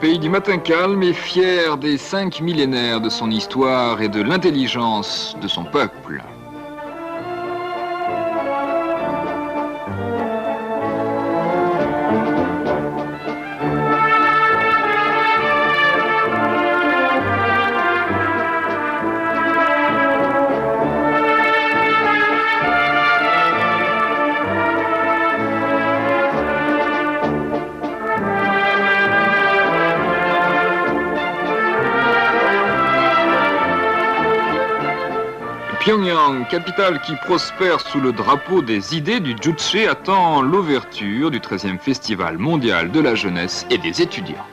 pays du matin calme est fier des 5 millénaires de son histoire et de l'intelligence de son peuple. Pyongyang, capitale qui prospère sous le drapeau des idées du Juche, attend l'ouverture du 13e Festival mondial de la jeunesse et des étudiants.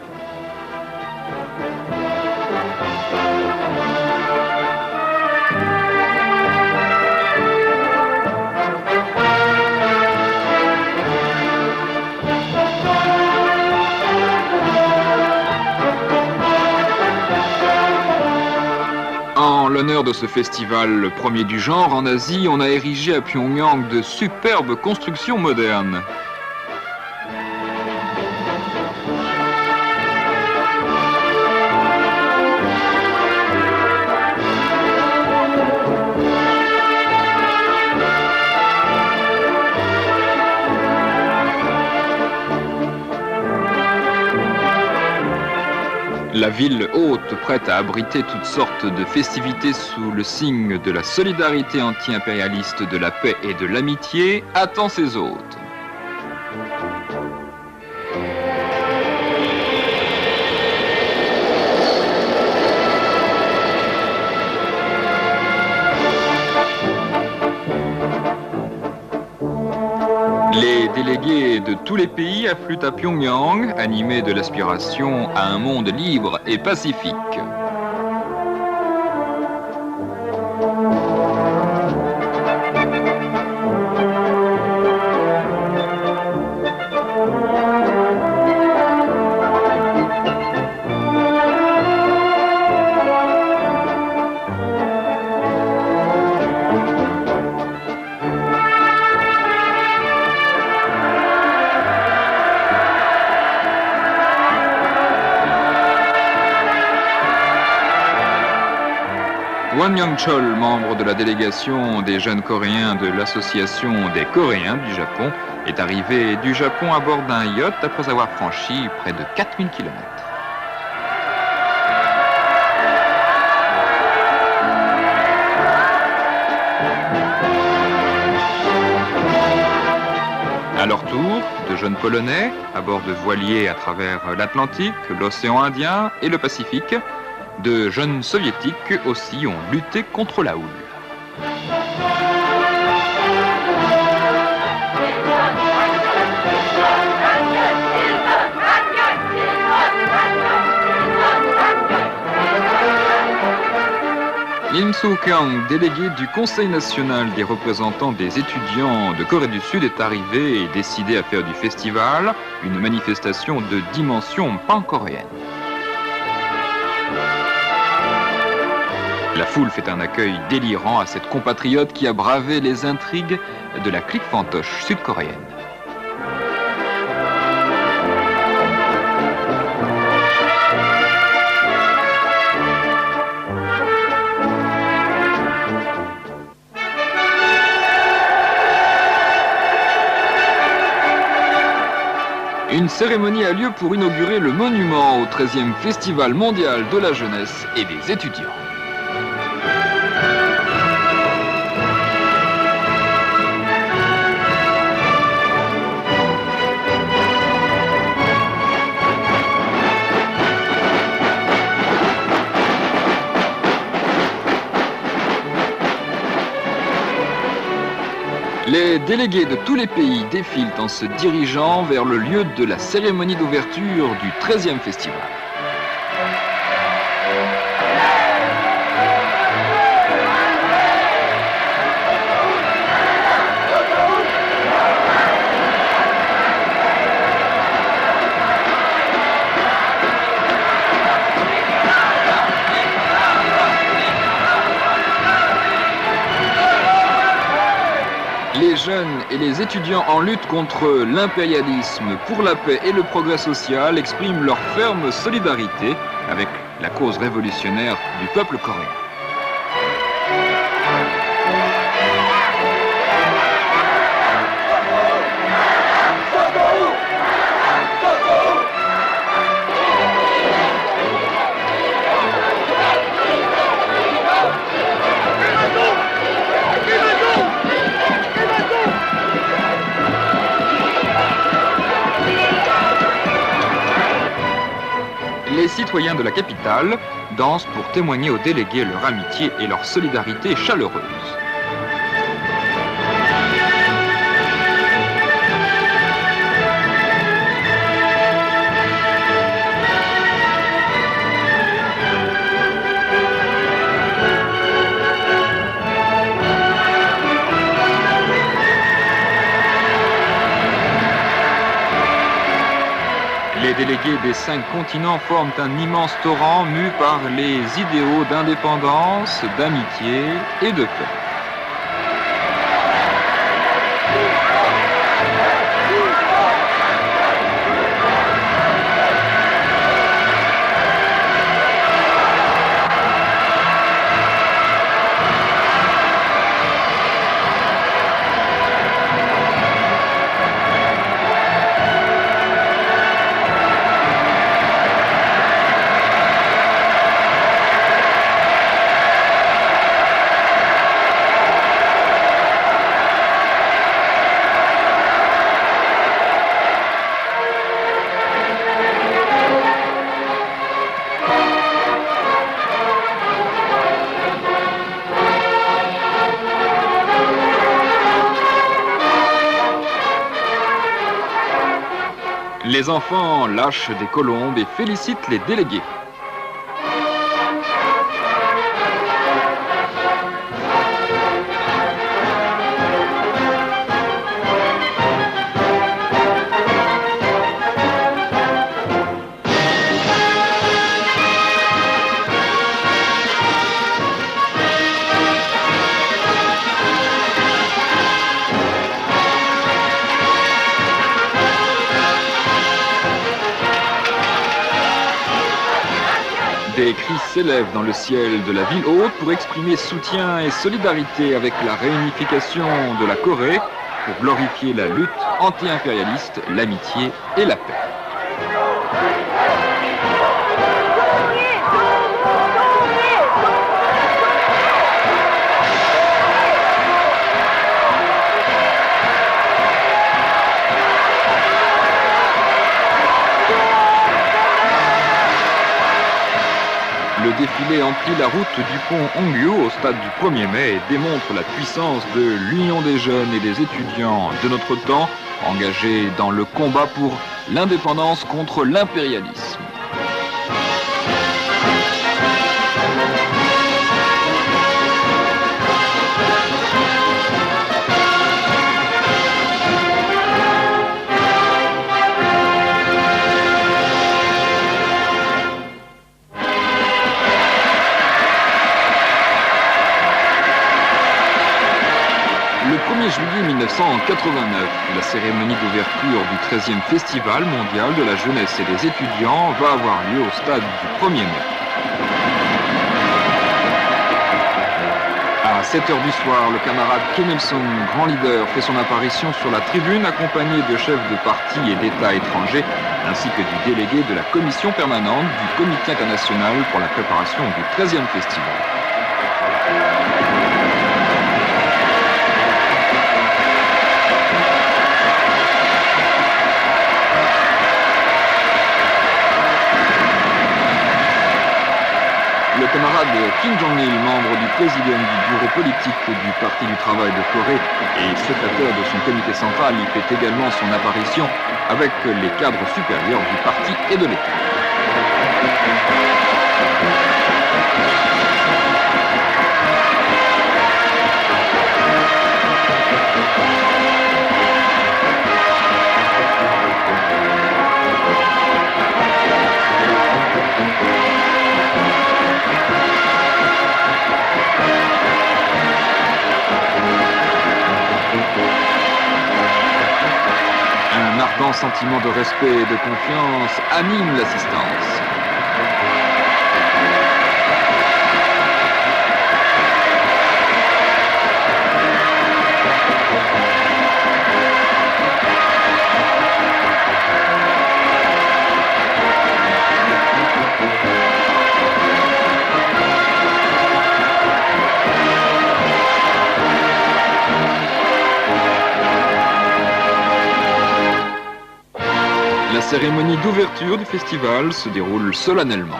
En l'honneur de ce festival, le premier du genre en Asie, on a érigé à Pyongyang de superbes constructions modernes. La ville haute, prête à abriter toutes sortes de festivités sous le signe de la solidarité anti-impérialiste, de la paix et de l'amitié, attend ses hôtes. Les délégués de tous les pays affluent à Pyongyang, animés de l'aspiration à un monde libre et pacifique. Won Young-chol, membre de la délégation des jeunes Coréens de l'Association des Coréens du Japon, est arrivé du Japon à bord d'un yacht après avoir franchi près de 4000 km. À leur tour, de jeunes Polonais, à bord de voiliers à travers l'Atlantique, l'océan Indien et le Pacifique, de jeunes soviétiques aussi ont lutté contre la houle. Lim Soo-kyung, délégué du Conseil national des représentants des étudiants de Corée du Sud, est arrivé et décidé à faire du festival une manifestation de dimension pan-coréenne. La foule fait un accueil délirant à cette compatriote qui a bravé les intrigues de la clique fantoche sud-coréenne. Une cérémonie a lieu pour inaugurer le monument au 13e Festival mondial de la jeunesse et des étudiants. Les délégués de tous les pays défilent en se dirigeant vers le lieu de la cérémonie d'ouverture du 13e festival. Les jeunes et les étudiants en lutte contre l'impérialisme, pour la paix et le progrès social expriment leur ferme solidarité avec la cause révolutionnaire du peuple coréen. Les citoyens de la capitale dansent pour témoigner aux délégués leur amitié et leur solidarité chaleureuse. Les délégués des 5 continents forment un immense torrent mu par les idéaux d'indépendance, d'amitié et de paix. Les enfants lâchent des colombes et félicitent les délégués. Des cris s'élèvent dans le ciel de la ville haute pour exprimer soutien et solidarité avec la réunification de la Corée, pour glorifier la lutte anti-impérialiste, l'amitié et la paix. Le défilé emplit la route du pont Hongyu au stade du 1er mai et démontre la puissance de l'union des jeunes et des étudiants de notre temps, engagés dans le combat pour l'indépendance contre l'impérialisme. Le 1er juillet 1989, la cérémonie d'ouverture du 13e Festival mondial de la jeunesse et des étudiants va avoir lieu au stade du 1er mai. À 7h du soir, le camarade Kim Il-sung, grand leader, fait son apparition sur la tribune accompagné de chefs de partis et d'États étrangers, ainsi que du délégué de la commission permanente du Comité international pour la préparation du 13e Festival. Le camarade Kim Jong-il, membre du présidium du bureau politique du Parti du travail de Corée et secrétaire de son comité central, y fait également son apparition avec les cadres supérieurs du parti et de l'État. ardent sentiment de respect et de confiance anime l'assistance. La cérémonie d'ouverture du festival se déroule solennellement.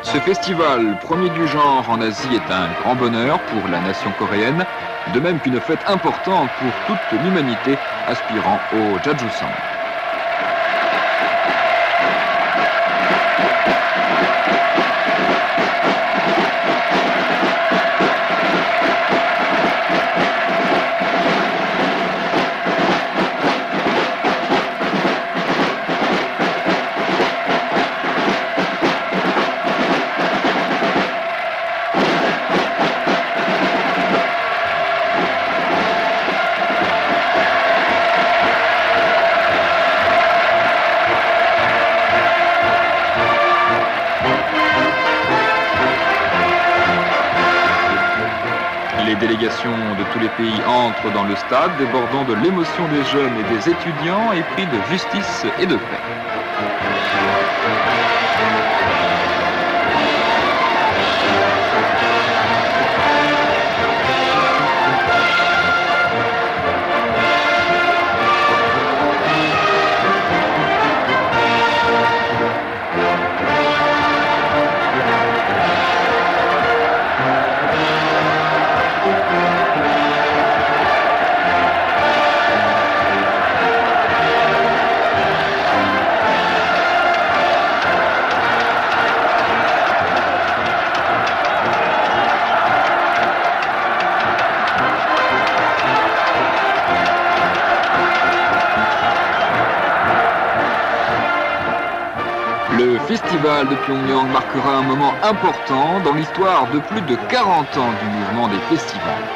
Ce festival, premier du genre en Asie, est un grand bonheur pour la nation coréenne, de même qu'une fête importante pour toute l'humanité aspirant au Jajusang. Les délégations de tous les pays entrent dans le stade, débordant de l'émotion des jeunes et des étudiants, épris de justice et de paix. Le festival de Pyongyang marquera un moment important dans l'histoire de plus de 40 ans du mouvement des festivals.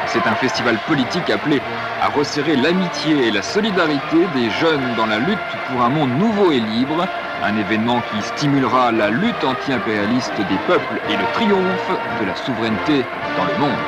C'est un festival politique appelé à resserrer l'amitié et la solidarité des jeunes dans la lutte pour un monde nouveau et libre, un événement qui stimulera la lutte anti-impérialiste des peuples et le triomphe de la souveraineté dans le monde.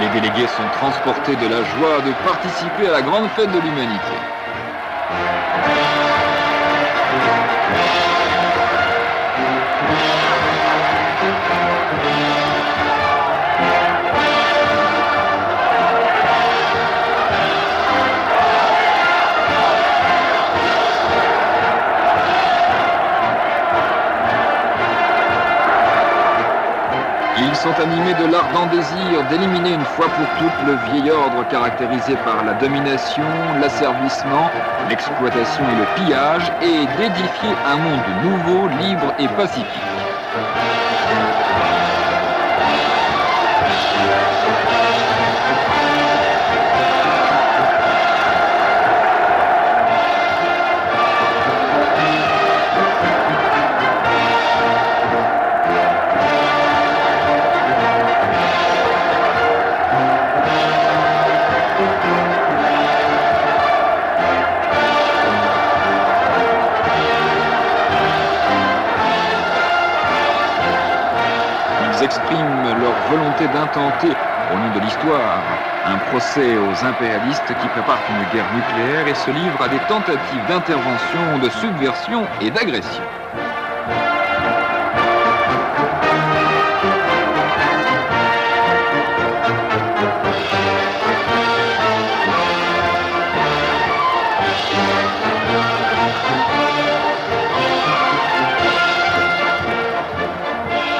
Les délégués sont transportés de la joie de participer à la grande fête de l'humanité. Ils sont animés de l'ardent désir d'éliminer une fois pour toutes le vieil ordre caractérisé par la domination, l'asservissement, l'exploitation et le pillage, et d'édifier un monde nouveau, libre et pacifique. Expriment leur volonté d'intenter, au nom de l'histoire, un procès aux impérialistes qui préparent une guerre nucléaire et se livrent à des tentatives d'intervention, de subversion et d'agression.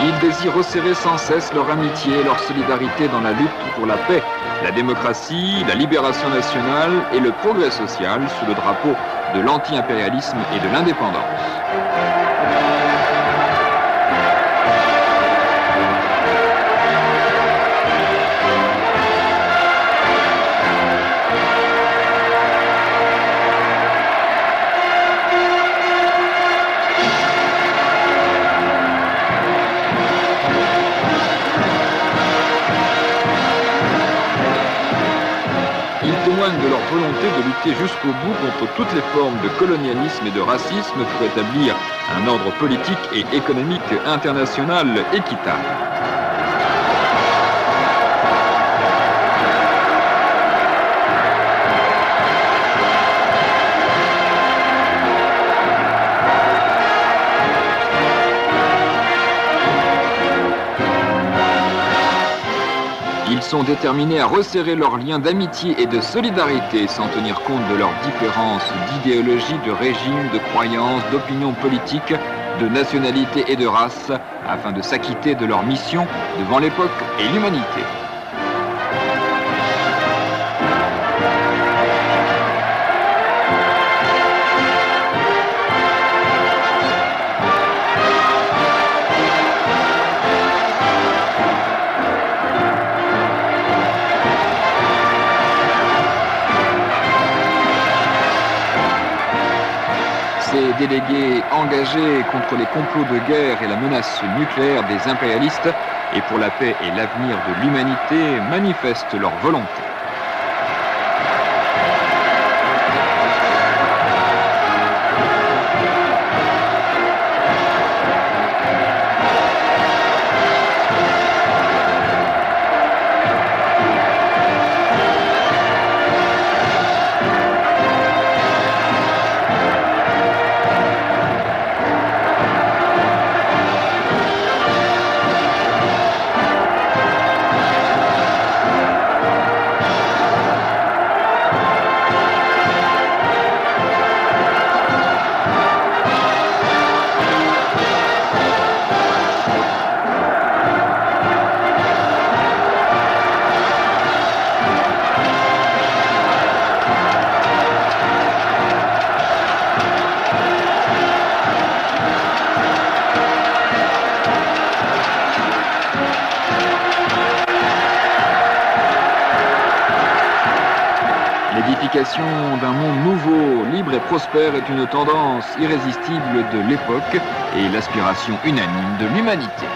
Ils désirent resserrer sans cesse leur amitié et leur solidarité dans la lutte pour la paix, la démocratie, la libération nationale et le progrès social sous le drapeau de l'anti-impérialisme et de l'indépendance. De leur volonté de lutter jusqu'au bout contre toutes les formes de colonialisme et de racisme pour établir un ordre politique et économique international équitable. Ils sont déterminés à resserrer leurs liens d'amitié et de solidarité sans tenir compte de leurs différences d'idéologie, de régime, de croyances, d'opinions politiques, de nationalité et de race, afin de s'acquitter de leur mission devant l'époque et l'humanité. Ces délégués engagés contre les complots de guerre et la menace nucléaire des impérialistes et pour la paix et l'avenir de l'humanité manifestent leur volonté. L'édification d'un monde nouveau, libre et prospère est une tendance irrésistible de l'époque et l'aspiration unanime de l'humanité.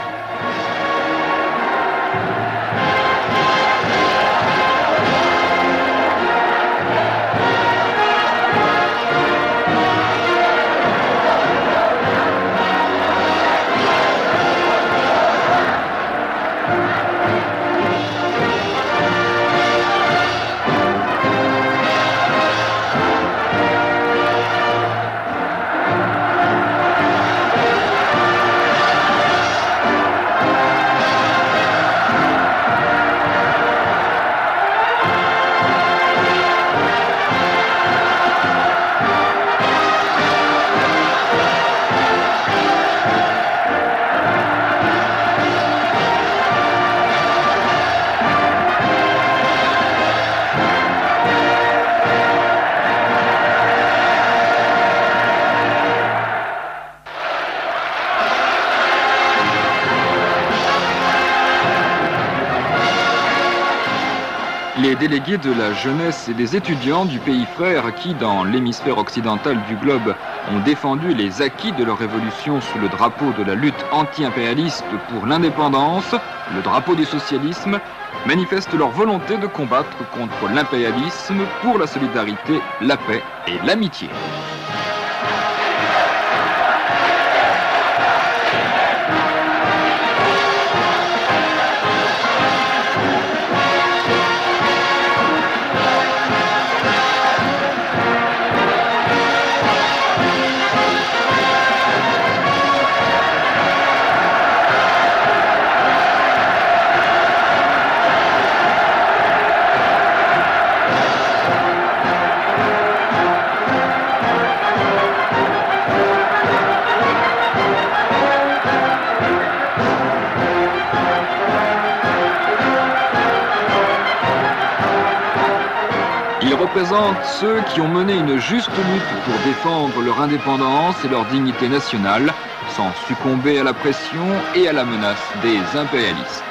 Les délégués de la jeunesse et des étudiants du pays frère qui, dans l'hémisphère occidental du globe, ont défendu les acquis de leur révolution sous le drapeau de la lutte anti-impérialiste pour l'indépendance, le drapeau du socialisme, manifestent leur volonté de combattre contre l'impérialisme pour la solidarité, la paix et l'amitié. Ils représentent ceux qui ont mené une juste lutte pour défendre leur indépendance et leur dignité nationale, sans succomber à la pression et à la menace des impérialistes.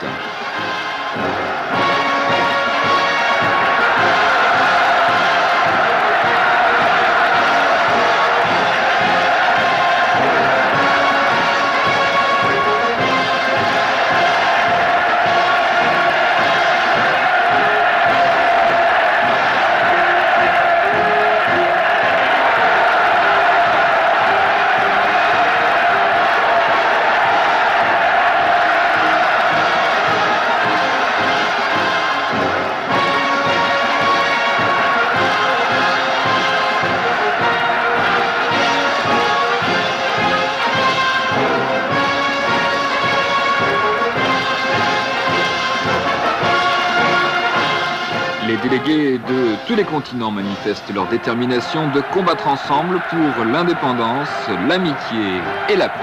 Les délégués de tous les continents manifestent leur détermination de combattre ensemble pour l'indépendance, l'amitié et la paix.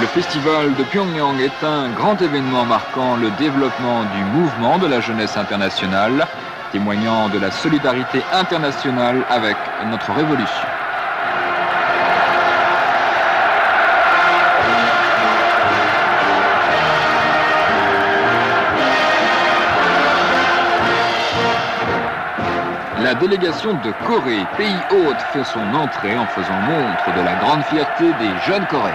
Le festival de Pyongyang est un grand événement marquant le développement du mouvement de la jeunesse internationale, témoignant de la solidarité internationale avec notre révolution. La délégation de Corée, pays hôte, fait son entrée en faisant montre de la grande fierté des jeunes Coréens.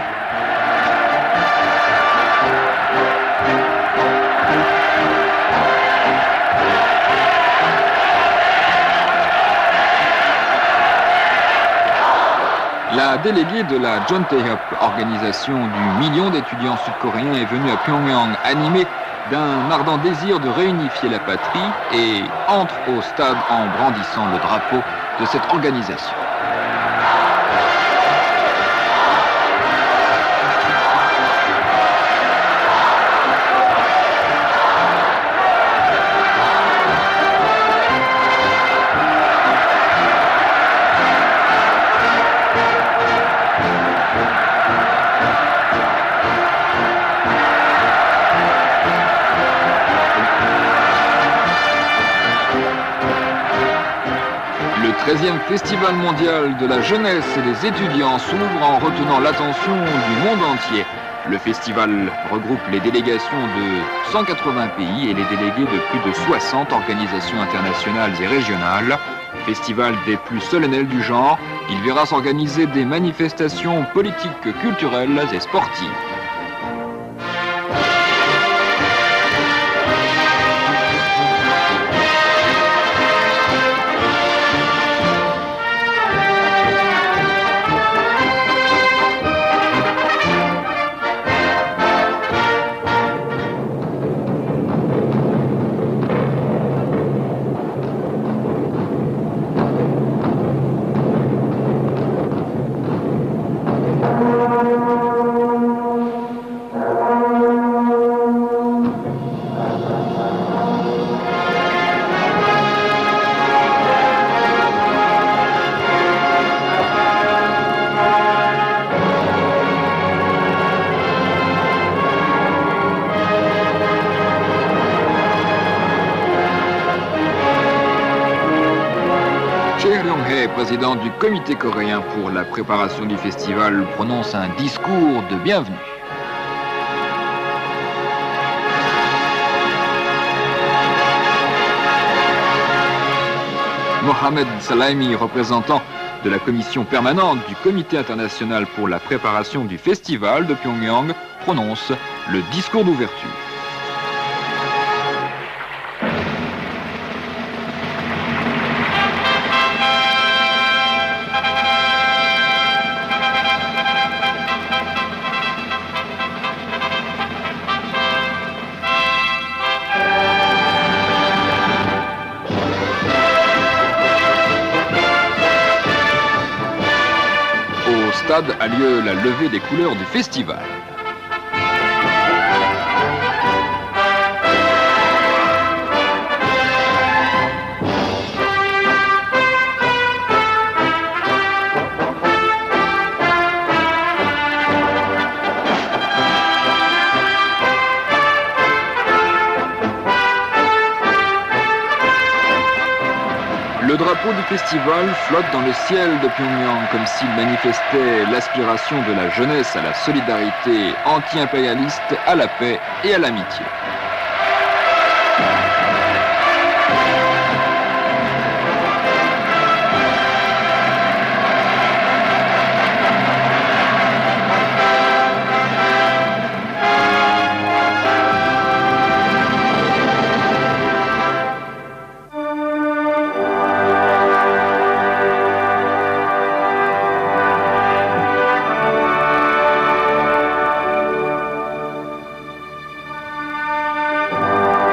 La déléguée de la Jeontaehyop, organisation du million d'étudiants sud-coréens, est venue à Pyongyang animée d'un ardent désir de réunifier la patrie et entre au stade en brandissant le drapeau de cette organisation. Le 13e Festival mondial de la jeunesse et des étudiants s'ouvre en retenant l'attention du monde entier. Le festival regroupe les délégations de 180 pays et les délégués de plus de 60 organisations internationales et régionales. Festival des plus solennels du genre, il verra s'organiser des manifestations politiques, culturelles et sportives. Président du comité coréen pour la préparation du festival, prononce un discours de bienvenue. Mohamed Salami, représentant de la commission permanente du comité international pour la préparation du festival de Pyongyang, prononce le discours d'ouverture. stade a lieu la levée des couleurs du festival. Le drapeau du festival flotte dans le ciel de Pyongyang comme s'il manifestait l'aspiration de la jeunesse à la solidarité anti-impérialiste, à la paix et à l'amitié.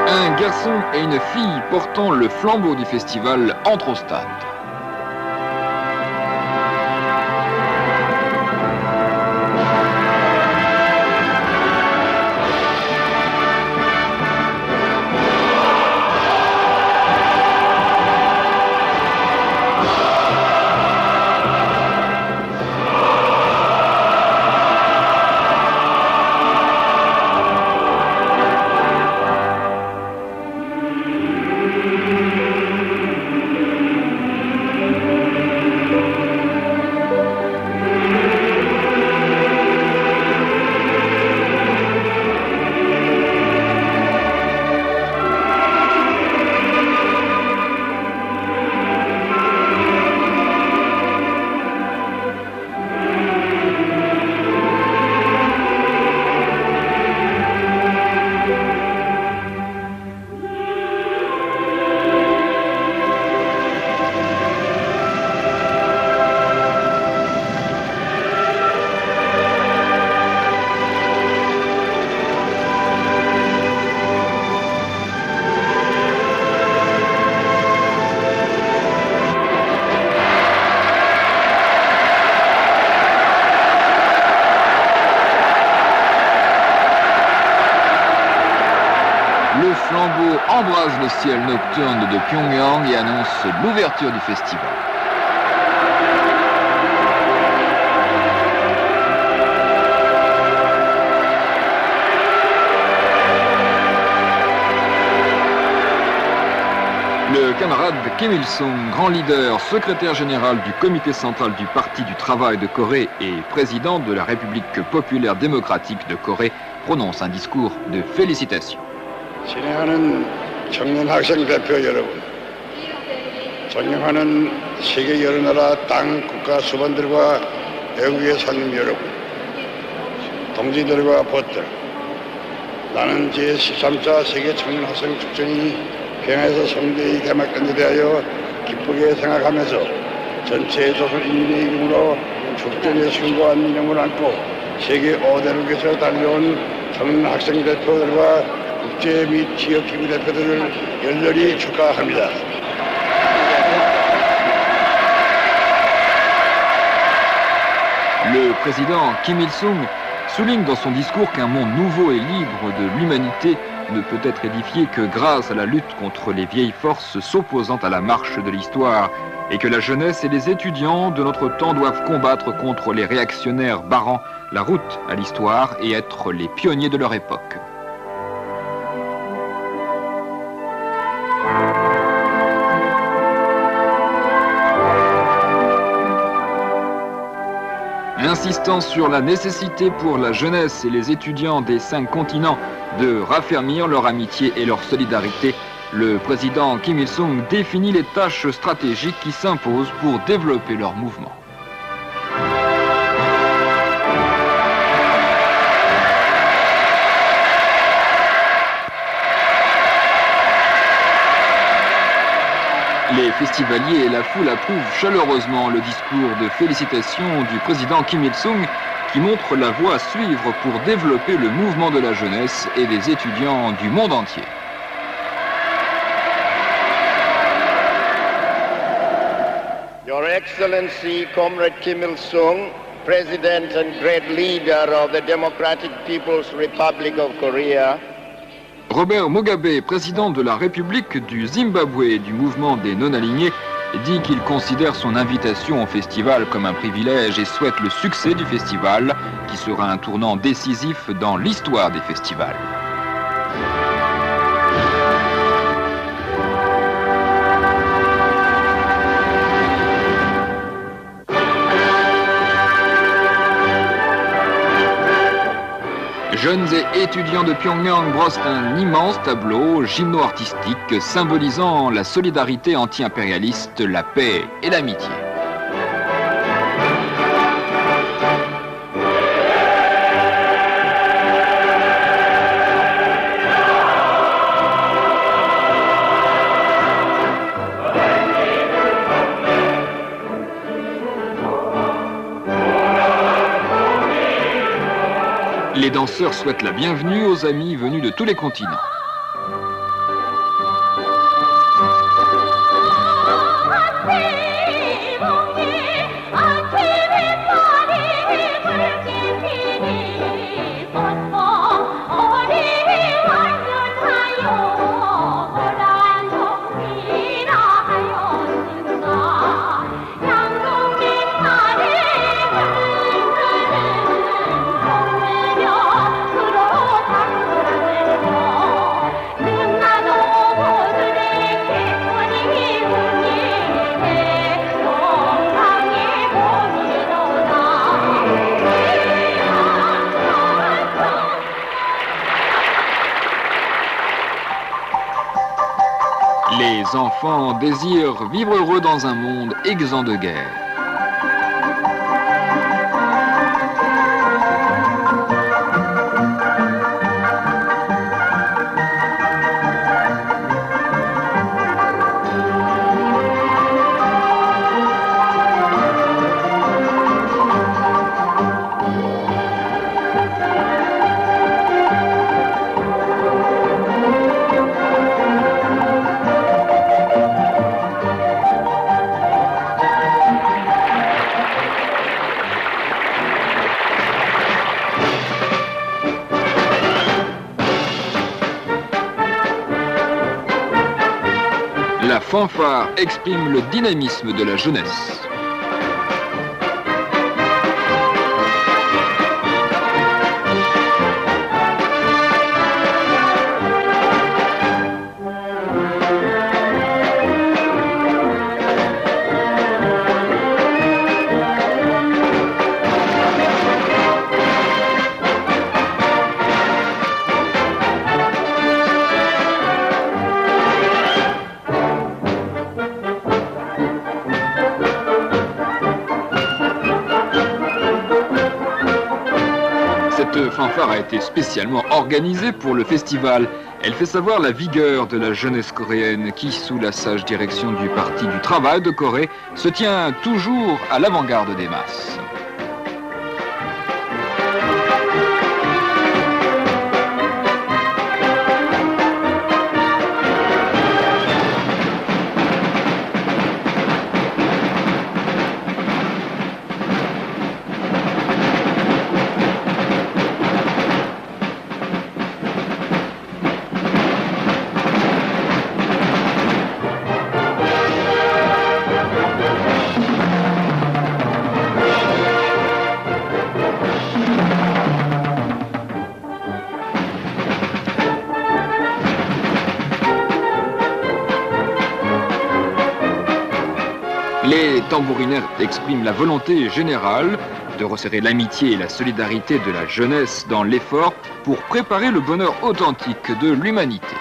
Un garçon et une fille portant le flambeau du festival entrent au stade. Le flambeau embrase le ciel nocturne de Pyongyang et annonce l'ouverture du festival. Le camarade Kim Il-sung, grand leader, secrétaire général du comité central du Parti du travail de Corée et président de la République populaire démocratique de Corée, prononce un discours de félicitations. 진행하는 청년 학생 대표 여러분, 존경하는 세계 여러 나라 땅 국가 수반들과 외국의 상임 여러분, 동지들과 벗들, 나는 제13차 세계 청년 학생 축전이 평양에서 성대히 개막된 데 대하여 기쁘게 생각하면서 전체 조선 인민의 이름으로 축전에 숭고한 이념을 안고 세계 5대륙에서 달려온 청년 학생 대표들과 국제 및 지역기구 대표들을 열렬히 축하합니다. Le président Kim Il-sung souligne dans son discours qu'un monde nouveau et libre de l'humanité ne peut être édifié que grâce à la lutte contre les vieilles forces s'opposant à la marche de l'histoire et que la jeunesse et les étudiants de notre temps doivent combattre contre les réactionnaires barrant la route à l'histoire et être les pionniers de leur époque. Insistant sur la nécessité pour la jeunesse et les étudiants des 5 continents de raffermir leur amitié et leur solidarité, le président Kim Il-sung définit les tâches stratégiques qui s'imposent pour développer leur mouvement. Les festivaliers et la foule approuvent chaleureusement le discours de félicitations du président Kim Il-sung qui montre la voie à suivre pour développer le mouvement de la jeunesse et des étudiants du monde entier. Your Excellency, Comrade Kim Il-sung, President and great leader of the Democratic People's Republic of Korea. Robert Mugabe, président de la République du Zimbabwe et du mouvement des non-alignés, dit qu'il considère son invitation au festival comme un privilège et souhaite le succès du festival, qui sera un tournant décisif dans l'histoire des festivals. Jeunes et étudiants de Pyongyang brossent un immense tableau gymno-artistique symbolisant la solidarité anti-impérialiste, la paix et l'amitié. Les danseurs souhaitent la bienvenue aux amis venus de tous les continents. Les enfants désirent vivre heureux dans un monde exempt de guerre. La fanfare exprime le dynamisme de la jeunesse. Cette fanfare a été spécialement organisée pour le festival. Elle fait savoir la vigueur de la jeunesse coréenne qui, sous la sage direction du Parti du Travail de Corée, se tient toujours à l'avant-garde des masses. Les tambourinaires expriment la volonté générale de resserrer l'amitié et la solidarité de la jeunesse dans l'effort pour préparer le bonheur authentique de l'humanité.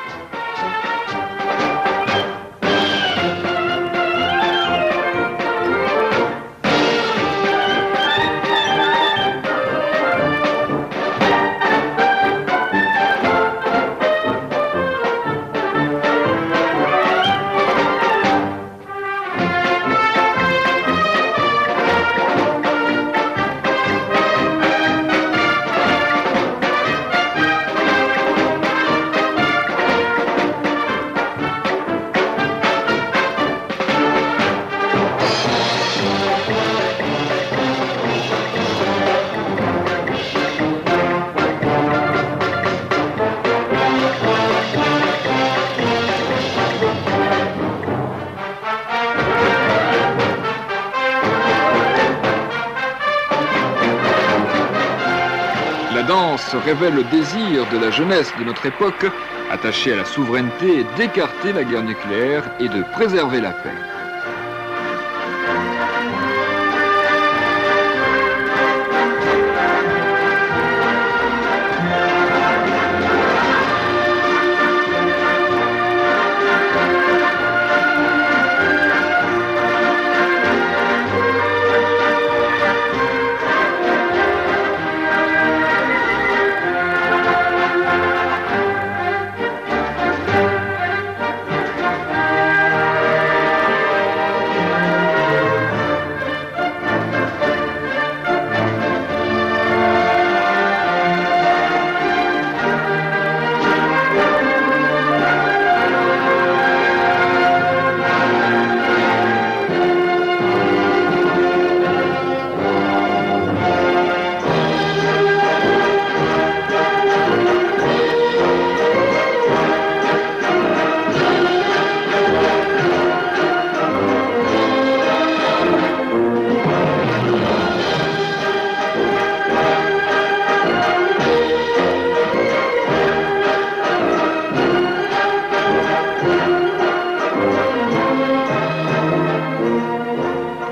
danse révèle le désir de la jeunesse de notre époque, attachée à la souveraineté, d'écarter la guerre nucléaire et de préserver la paix.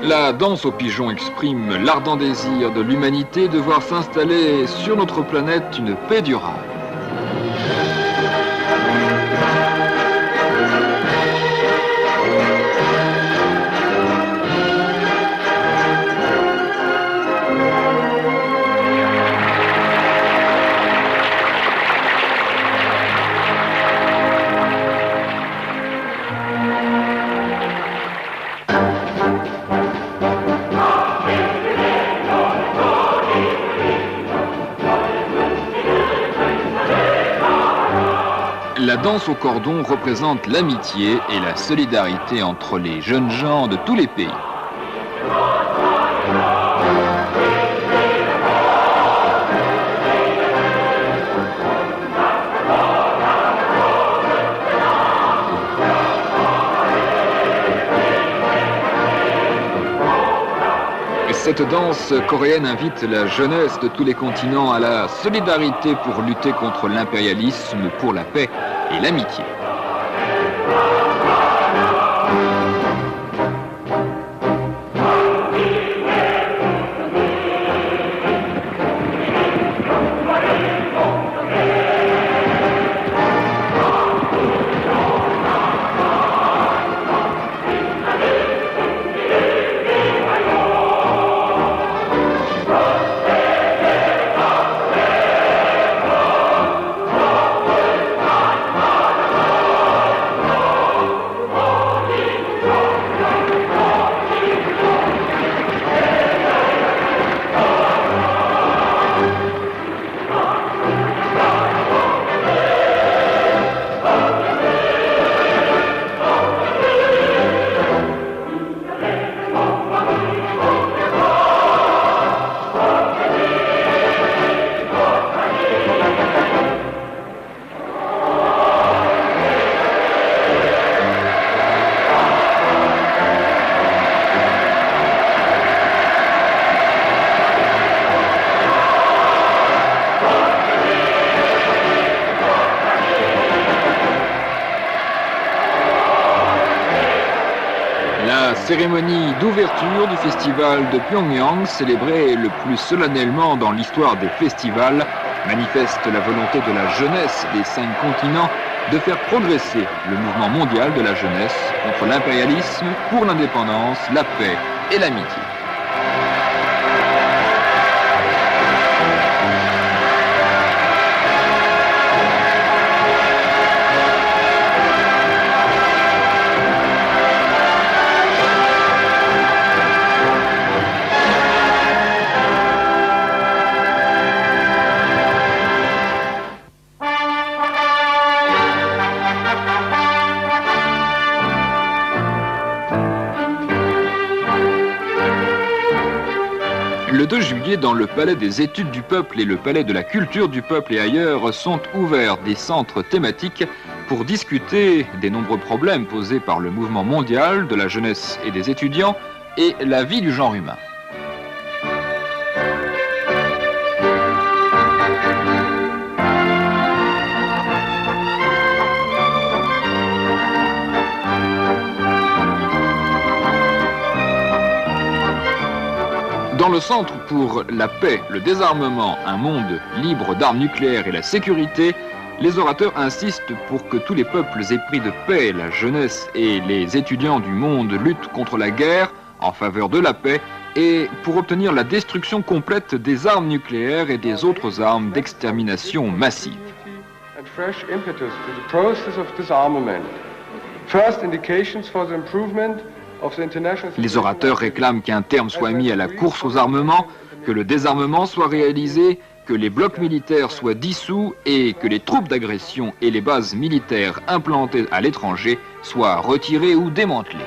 La danse aux pigeons exprime l'ardent désir de l'humanité de voir s'installer sur notre planète une paix durable. La danse au cordon représente l'amitié et la solidarité entre les jeunes gens de tous les pays. Cette danse coréenne invite la jeunesse de tous les continents à la solidarité pour lutter contre l'impérialisme, pour la paix et l'amitié. La cérémonie d'ouverture du festival de Pyongyang, célébrée le plus solennellement dans l'histoire des festivals, manifeste la volonté de la jeunesse des 5 continents de faire progresser le mouvement mondial de la jeunesse contre l'impérialisme, pour l'indépendance, la paix et l'amitié. Le 2 juillet, dans le Palais des Études du Peuple et le Palais de la Culture du Peuple et ailleurs, sont ouverts des centres thématiques pour discuter des nombreux problèmes posés par le mouvement mondial de la jeunesse et des étudiants et la vie du genre humain. Dans le Centre pour la paix, le désarmement, un monde libre d'armes nucléaires et la sécurité, les orateurs insistent pour que tous les peuples épris de paix, la jeunesse et les étudiants du monde luttent contre la guerre en faveur de la paix et pour obtenir la destruction complète des armes nucléaires et des autres armes d'extermination massive. Les orateurs réclament qu'un terme soit mis à la course aux armements, que le désarmement soit réalisé, que les blocs militaires soient dissous et que les troupes d'agression et les bases militaires implantées à l'étranger soient retirées ou démantelées.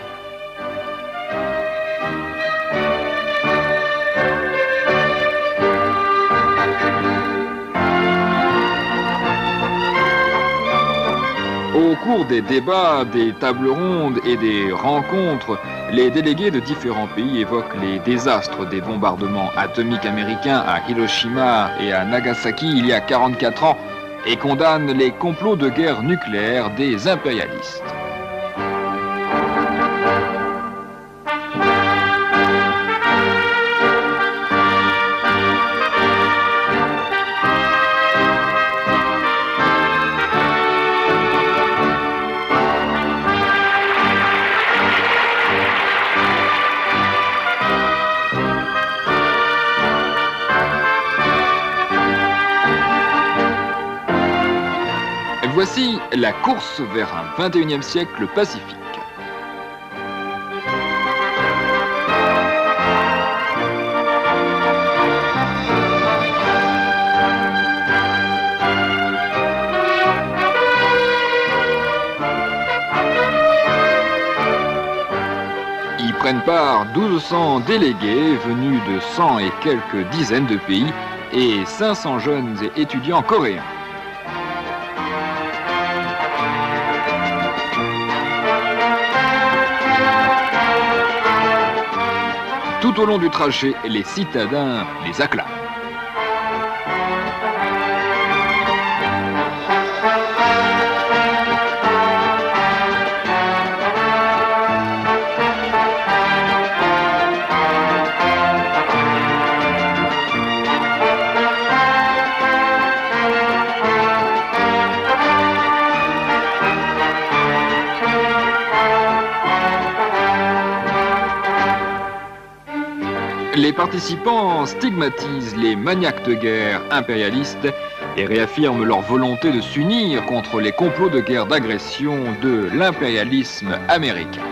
Au cours des débats, des tables rondes et des rencontres, les délégués de différents pays évoquent les désastres des bombardements atomiques américains à Hiroshima et à Nagasaki il y a 44 ans et condamnent les complots de guerre nucléaire des impérialistes. Voici la course vers un 21e siècle pacifique. Y prennent part 1200 délégués venus de 100 et quelques dizaines de pays et 500 jeunes et étudiants coréens. Tout au long du trajet, les citadins les acclament. Les participants stigmatisent les maniaques de guerre impérialistes et réaffirment leur volonté de s'unir contre les complots de guerre d'agression de l'impérialisme américain.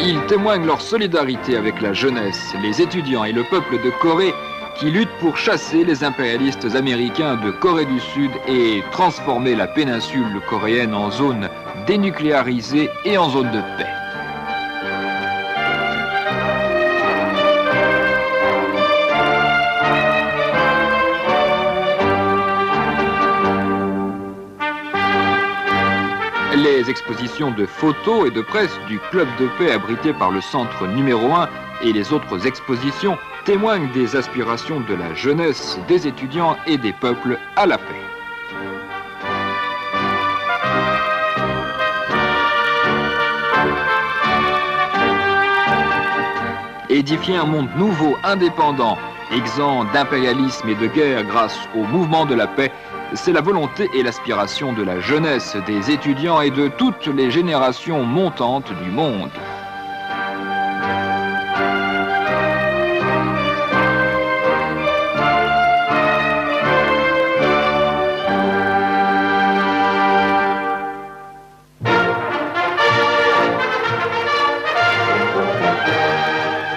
Ils témoignent leur solidarité avec la jeunesse, les étudiants et le peuple de Corée qui luttent pour chasser les impérialistes américains de Corée du Sud et transformer la péninsule coréenne en zone dénucléarisée et en zone de paix. Les expositions de photos et de presse du Club de paix abrité par le centre numéro 1 et les autres expositions témoignent des aspirations de la jeunesse, des étudiants et des peuples à la paix. Édifier un monde nouveau, indépendant, exempt d'impérialisme et de guerre grâce au mouvement de la paix, c'est la volonté et l'aspiration de la jeunesse, des étudiants et de toutes les générations montantes du monde.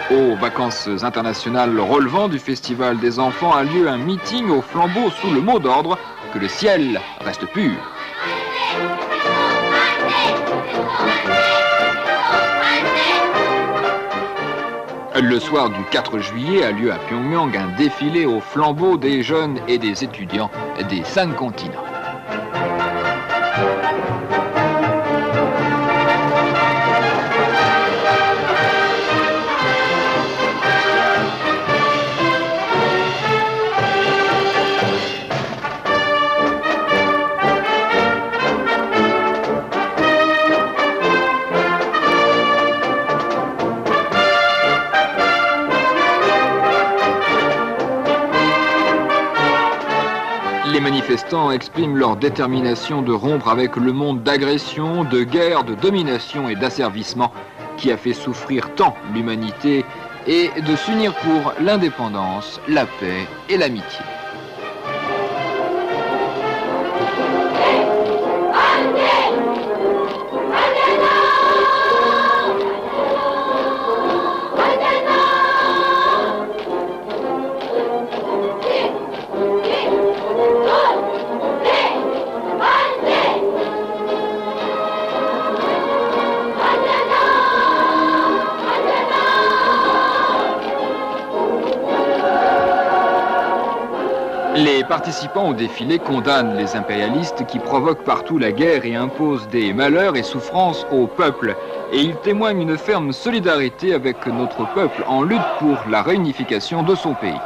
Aux vacances internationales relevant du Festival des enfants a lieu un meeting au flambeau sous le mot d'ordre que le ciel reste pur. Le soir du 4 juillet a lieu à Pyongyang un défilé au flambeau des jeunes et des étudiants des 5 continents. Les manifestants expriment leur détermination de rompre avec le monde d'agression, de guerre, de domination et d'asservissement qui a fait souffrir tant l'humanité et de s'unir pour l'indépendance, la paix et l'amitié. Les participants au défilé condamnent les impérialistes qui provoquent partout la guerre et imposent des malheurs et souffrances au peuple. Et ils témoignent une ferme solidarité avec notre peuple en lutte pour la réunification de son pays.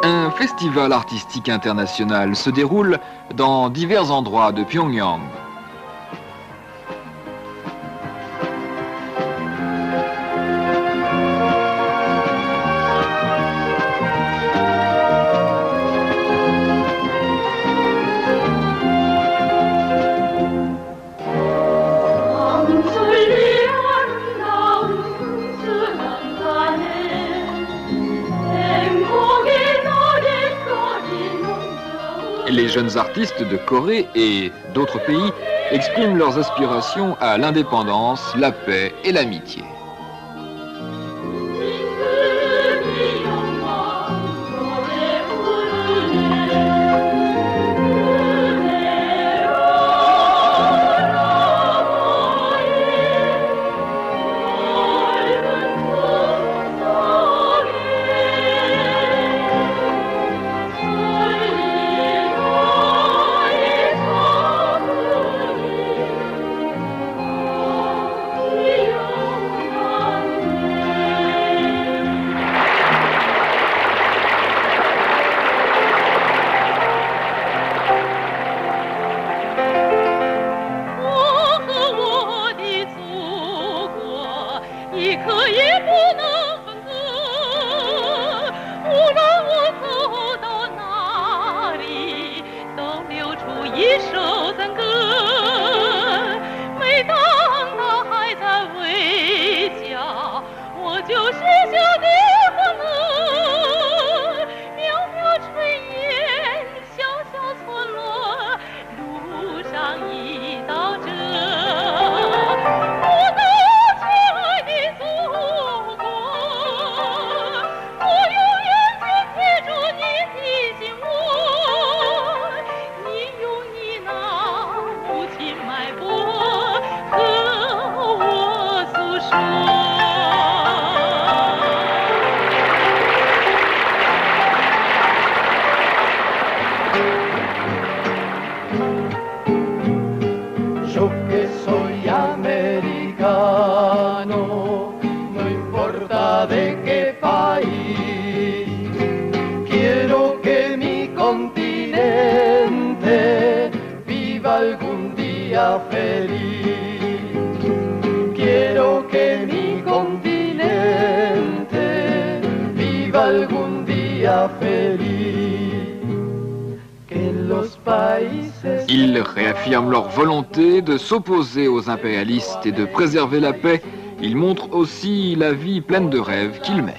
Un festival artistique international se déroule dans divers endroits de Pyongyang. Les jeunes artistes de Corée et d'autres pays expriment leurs aspirations à l'indépendance, la paix et l'amitié. Ils réaffirment leur volonté de s'opposer aux impérialistes et de préserver la paix. Ils montrent aussi la vie pleine de rêves qu'ils mènent.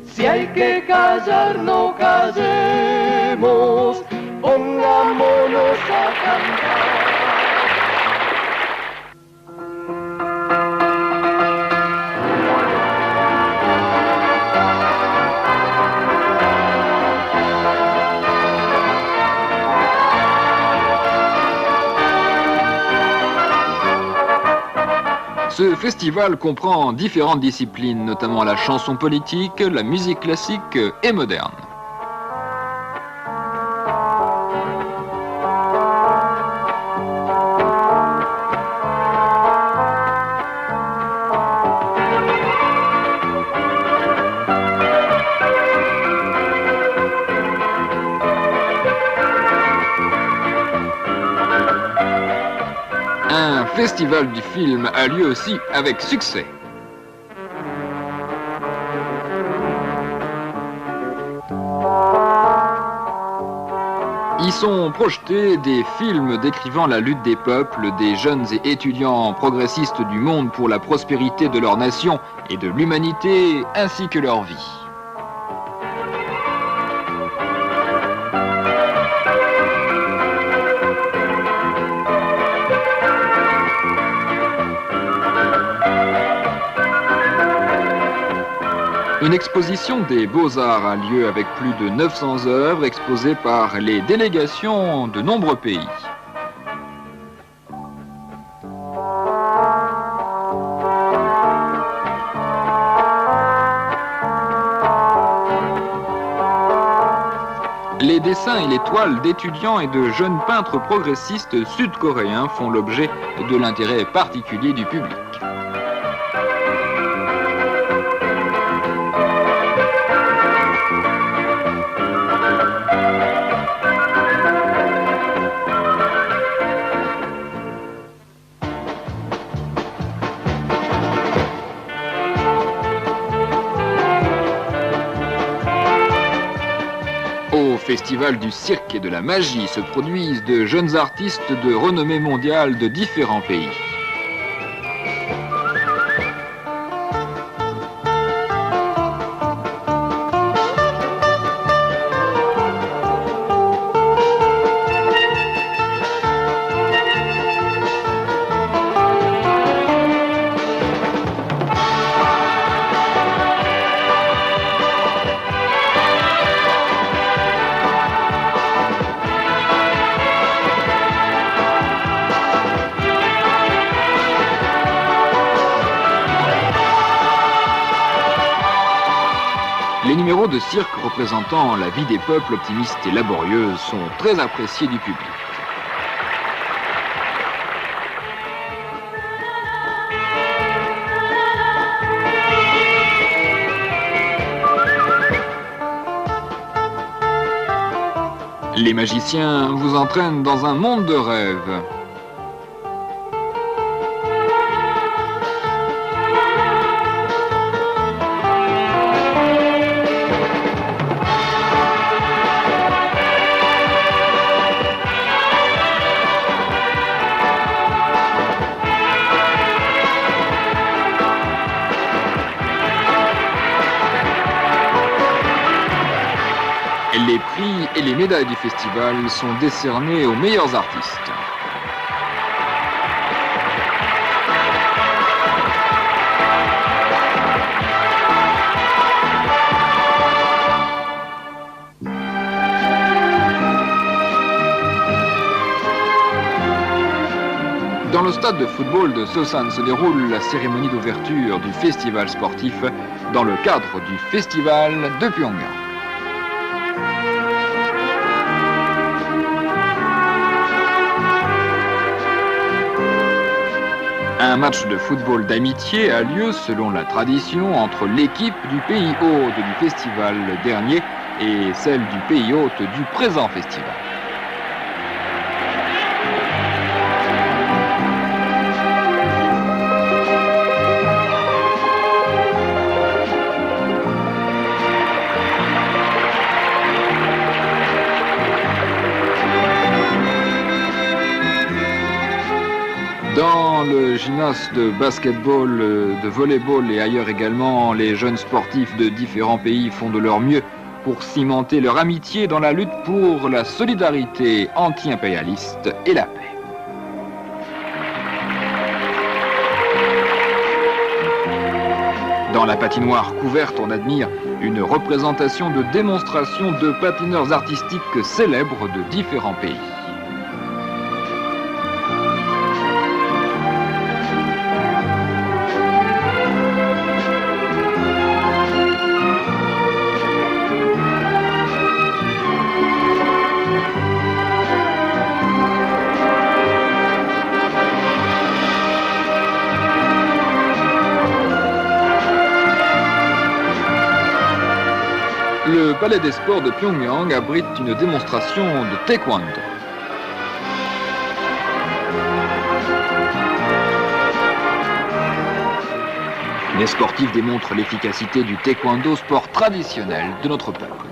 Si hay que callar, no callemos, pongámonos a cantar. Ce festival comprend différentes disciplines, notamment la chanson politique, la musique classique et moderne. Un festival du film a lieu aussi avec succès. Y sont projetés des films décrivant la lutte des peuples, des jeunes et étudiants progressistes du monde pour la prospérité de leur nation et de l'humanité, ainsi que leur vie. Une exposition des Beaux-Arts a lieu avec plus de 900 œuvres exposées par les délégations de nombreux pays. Les dessins et les toiles d'étudiants et de jeunes peintres progressistes sud-coréens font l'objet de l'intérêt particulier du public. Au Festival du cirque et de la magie se produisent de jeunes artistes de renommée mondiale de différents pays. Les numéros de cirque représentant la vie des peuples optimistes et laborieuses sont très appréciés du public. Les magiciens vous entraînent dans un monde de rêves. Les prix et les médailles du festival sont décernés aux meilleurs artistes. Dans le stade de football de Seosan se déroule la cérémonie d'ouverture du festival sportif dans le cadre du festival de Pyongyang. Un match de football d'amitié a lieu selon la tradition entre l'équipe du pays hôte du festival dernier et celle du pays hôte du présent festival. Dans le gymnase de basketball, de volleyball et ailleurs également, les jeunes sportifs de différents pays font de leur mieux pour cimenter leur amitié dans la lutte pour la solidarité anti-impérialiste et la paix. Dans la patinoire couverte, on admire une représentation de démonstration de patineurs artistiques célèbres de différents pays. palais des sports de Pyongyang abrite une démonstration de taekwondo. Les sportifs démontrent l'efficacité du taekwondo, sport traditionnel de notre peuple.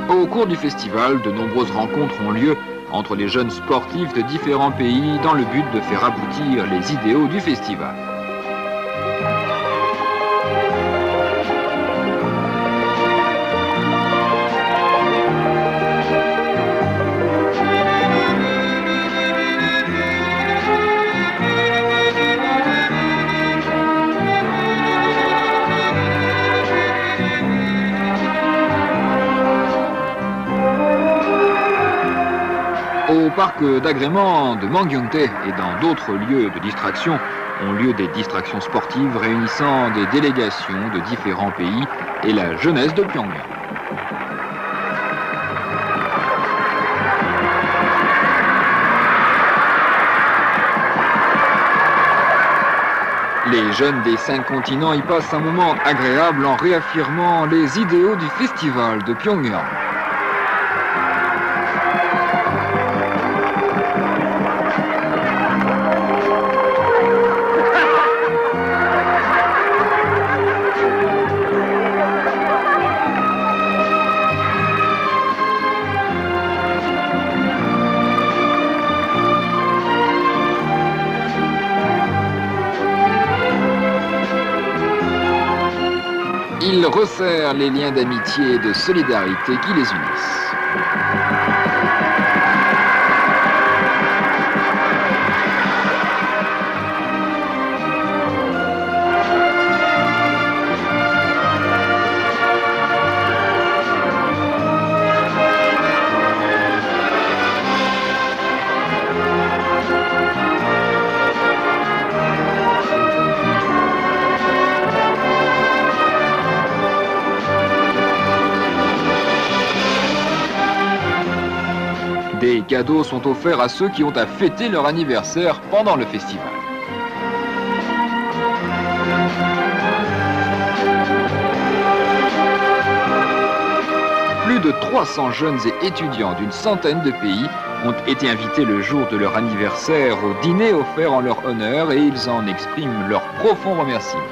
Au cours du festival, de nombreuses rencontres ont lieu entre les jeunes sportifs de différents pays dans le but de faire aboutir les idéaux du festival. Au parc d'agrément de Mangyongdae et dans d'autres lieux de distraction ont lieu des distractions sportives réunissant des délégations de différents pays et la jeunesse de Pyongyang. Les jeunes des 5 continents y passent un moment agréable en réaffirmant les idéaux du festival de Pyongyang. Ils resserrent les liens d'amitié et de solidarité qui les unissent. Des cadeaux sont offerts à ceux qui ont à fêter leur anniversaire pendant le festival. Plus de 300 jeunes et étudiants d'une centaine de pays ont été invités le jour de leur anniversaire au dîner offert en leur honneur et ils en expriment leur profond remerciement.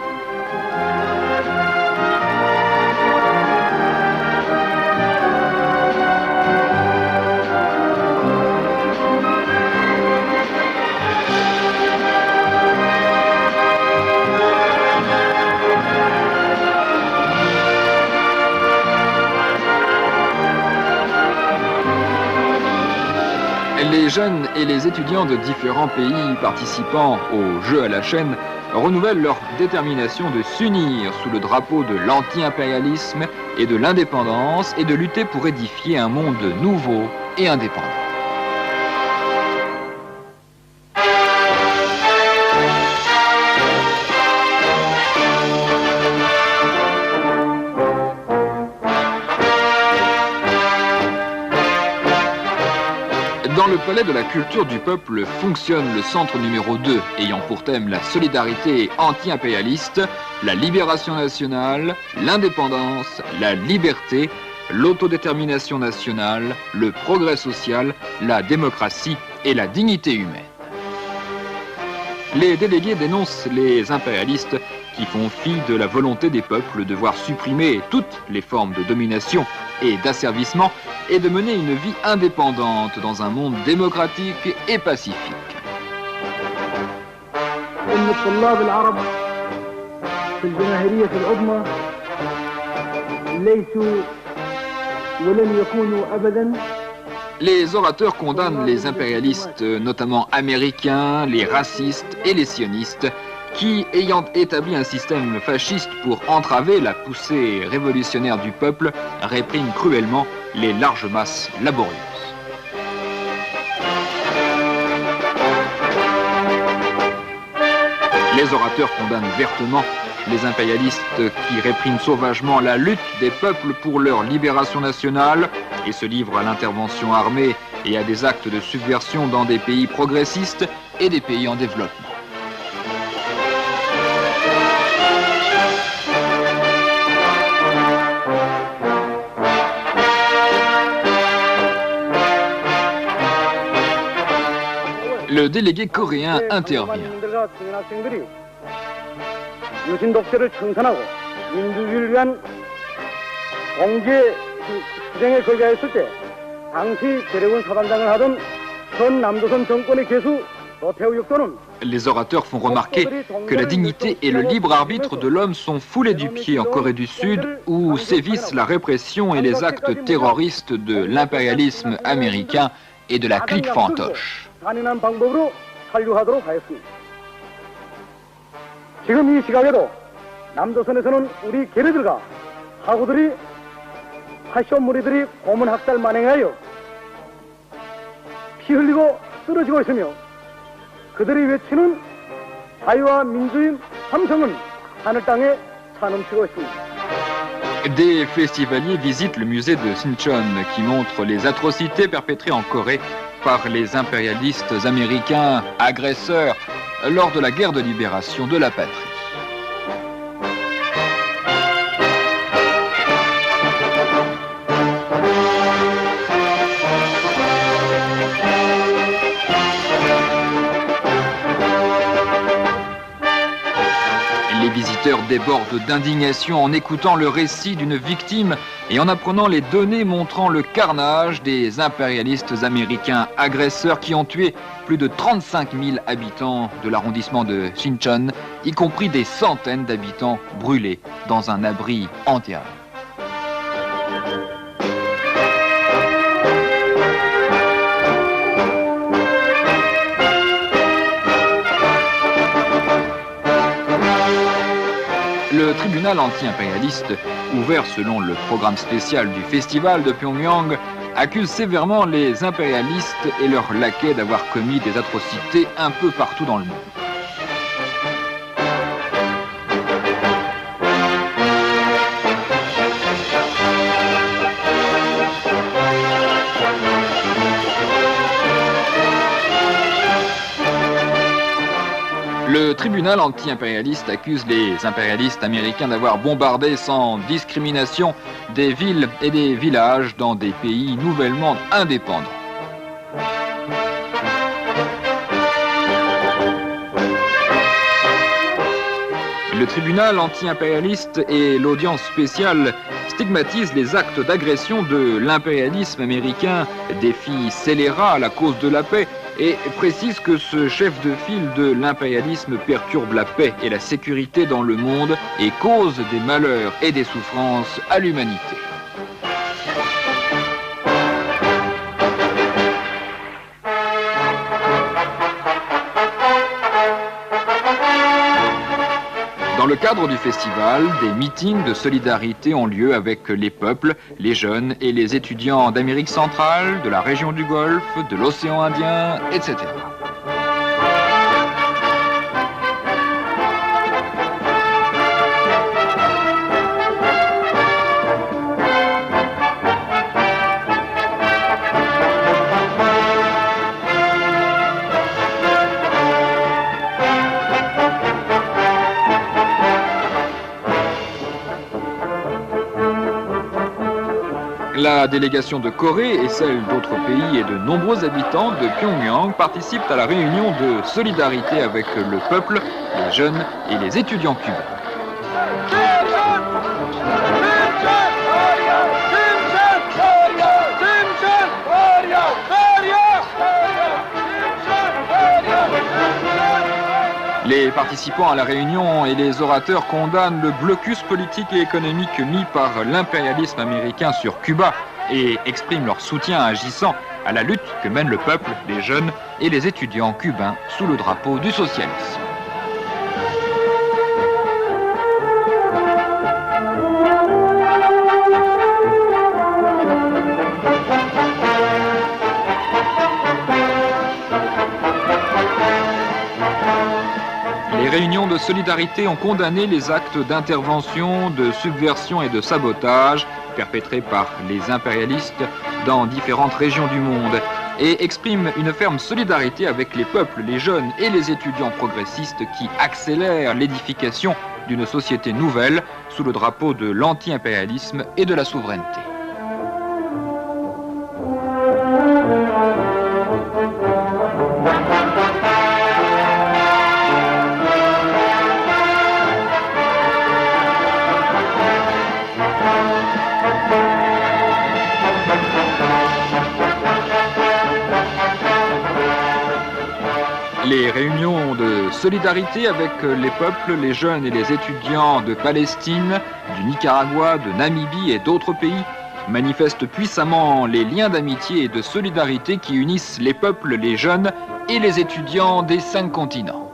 Les jeunes et les étudiants de différents pays participant aux Jeux à la chaîne renouvellent leur détermination de s'unir sous le drapeau de l'anti-impérialisme et de l'indépendance et de lutter pour édifier un monde nouveau et indépendant. Dans le palais de la culture du peuple fonctionne le centre numéro 2, ayant pour thème la solidarité anti-impérialiste, la libération nationale, l'indépendance, la liberté, l'autodétermination nationale, le progrès social, la démocratie et la dignité humaine. Les délégués dénoncent les impérialistes qui font fi de la volonté des peuples de voir supprimer toutes les formes de domination et d'asservissement et de mener une vie indépendante dans un monde démocratique et pacifique. Les orateurs condamnent les impérialistes, notamment américains, les racistes et les sionistes, qui, ayant établi un système fasciste pour entraver la poussée révolutionnaire du peuple, réprime cruellement les larges masses laborieuses. Les orateurs condamnent vertement les impérialistes qui répriment sauvagement la lutte des peuples pour leur libération nationale et se livrent à l'intervention armée et à des actes de subversion dans des pays progressistes et des pays en développement. Le délégué coréen intervient. 유신 독재를 청산하고 민주주의를 위한 공개 투쟁에 걸려있을 때 당시 재래군 사단장을 하던 전 남조선 정권의 개수 노태우 육도는 Les orateurs font remarquer que la dignité et le libre arbitre de l'homme sont foulés du pied en Corée du Sud, où sévissent la répression et les actes terroristes de l'impérialisme américain et de la clique fantoche. 잔인한 방법으로 살류하도록 하였습니다. 지금 이 시각에도 남조선에서는 우리 게르들과 하구들이 파쇼 무리들이 고문 학살 만행하여 피 흘리고 쓰러지고 있으며 그들이 외치는 자유와 민주의 함성은 하늘 땅에 차넘치고 있습니다. Des festivaliers visitent le musée de Sinchon qui montre les atrocités perpétrées en Corée par les impérialistes américains agresseurs lors de la guerre de libération de la patrie. Les visiteurs débordent d'indignation en écoutant le récit d'une victime et en apprenant les données montrant le carnage des impérialistes américains agresseurs qui ont tué plus de 35 000 habitants de l'arrondissement de Sinchon, y compris des centaines d'habitants brûlés dans un abri antérieur. Le tribunal anti-impérialiste, ouvert selon le programme spécial du festival de Pyongyang, accuse sévèrement les impérialistes et leurs laquais d'avoir commis des atrocités un peu partout dans le monde. Le tribunal anti-impérialiste accuse les impérialistes américains d'avoir bombardé sans discrimination des villes et des villages dans des pays nouvellement indépendants. Le tribunal anti-impérialiste et l'audience spéciale stigmatisent les actes d'agression de l'impérialisme américain, défient scélérat la cause de la paix et précise que ce chef de file de l'impérialisme perturbe la paix et la sécurité dans le monde et cause des malheurs et des souffrances à l'humanité. Dans le cadre du festival, des meetings de solidarité ont lieu avec les peuples, les jeunes et les étudiants d'Amérique centrale, de la région du Golfe, de l'océan Indien, etc. La délégation de Corée et celle d'autres pays et de nombreux habitants de Pyongyang participent à la réunion de solidarité avec le peuple, les jeunes et les étudiants cubains. Les participants à la réunion et les orateurs condamnent le blocus politique et économique mis par l'impérialisme américain sur Cuba et expriment leur soutien agissant à la lutte que mène le peuple, les jeunes et les étudiants cubains sous le drapeau du socialisme. réunions de solidarité ont condamné les actes d'intervention, de subversion et de sabotage perpétrés par les impérialistes dans différentes régions du monde et expriment une ferme solidarité avec les peuples, les jeunes et les étudiants progressistes qui accélèrent l'édification d'une société nouvelle sous le drapeau de l'anti-impérialisme et de la souveraineté. Les réunions de solidarité avec les peuples, les jeunes et les étudiants de Palestine, du Nicaragua, de Namibie et d'autres pays manifestent puissamment les liens d'amitié et de solidarité qui unissent les peuples, les jeunes et les étudiants des 5 continents.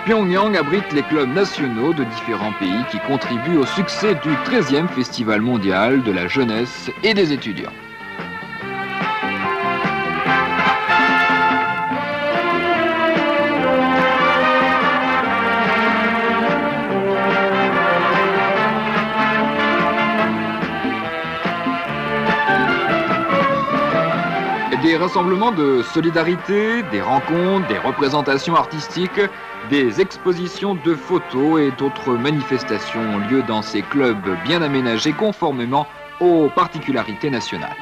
Pyongyang abrite les clubs nationaux de différents pays qui contribuent au succès du 13e Festival mondial de la jeunesse et des étudiants. Des rassemblements de solidarité, des rencontres, des représentations artistiques, des expositions de photos et d'autres manifestations ont lieu dans ces clubs bien aménagés conformément aux particularités nationales.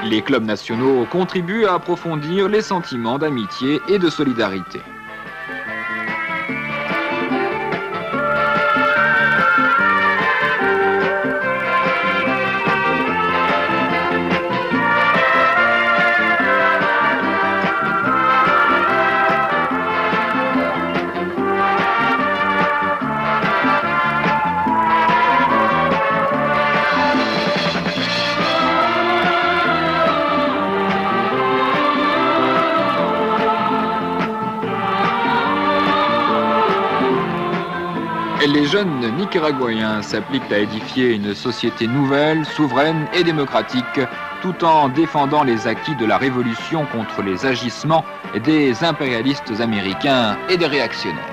Les clubs nationaux contribuent à approfondir les sentiments d'amitié et de solidarité. Les jeunes nicaraguayens s'appliquent à édifier une société nouvelle, souveraine et démocratique, tout en défendant les acquis de la révolution contre les agissements des impérialistes américains et des réactionnaires.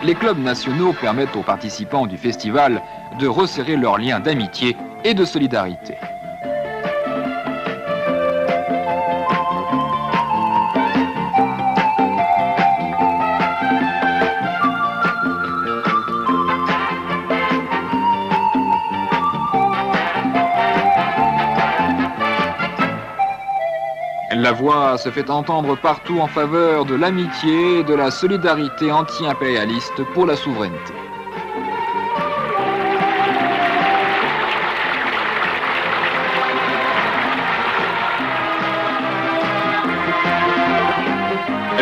Les clubs nationaux permettent aux participants du festival de resserrer leurs liens d'amitié et de solidarité. La voix se fait entendre partout en faveur de l'amitié et de la solidarité anti-impérialiste pour la souveraineté.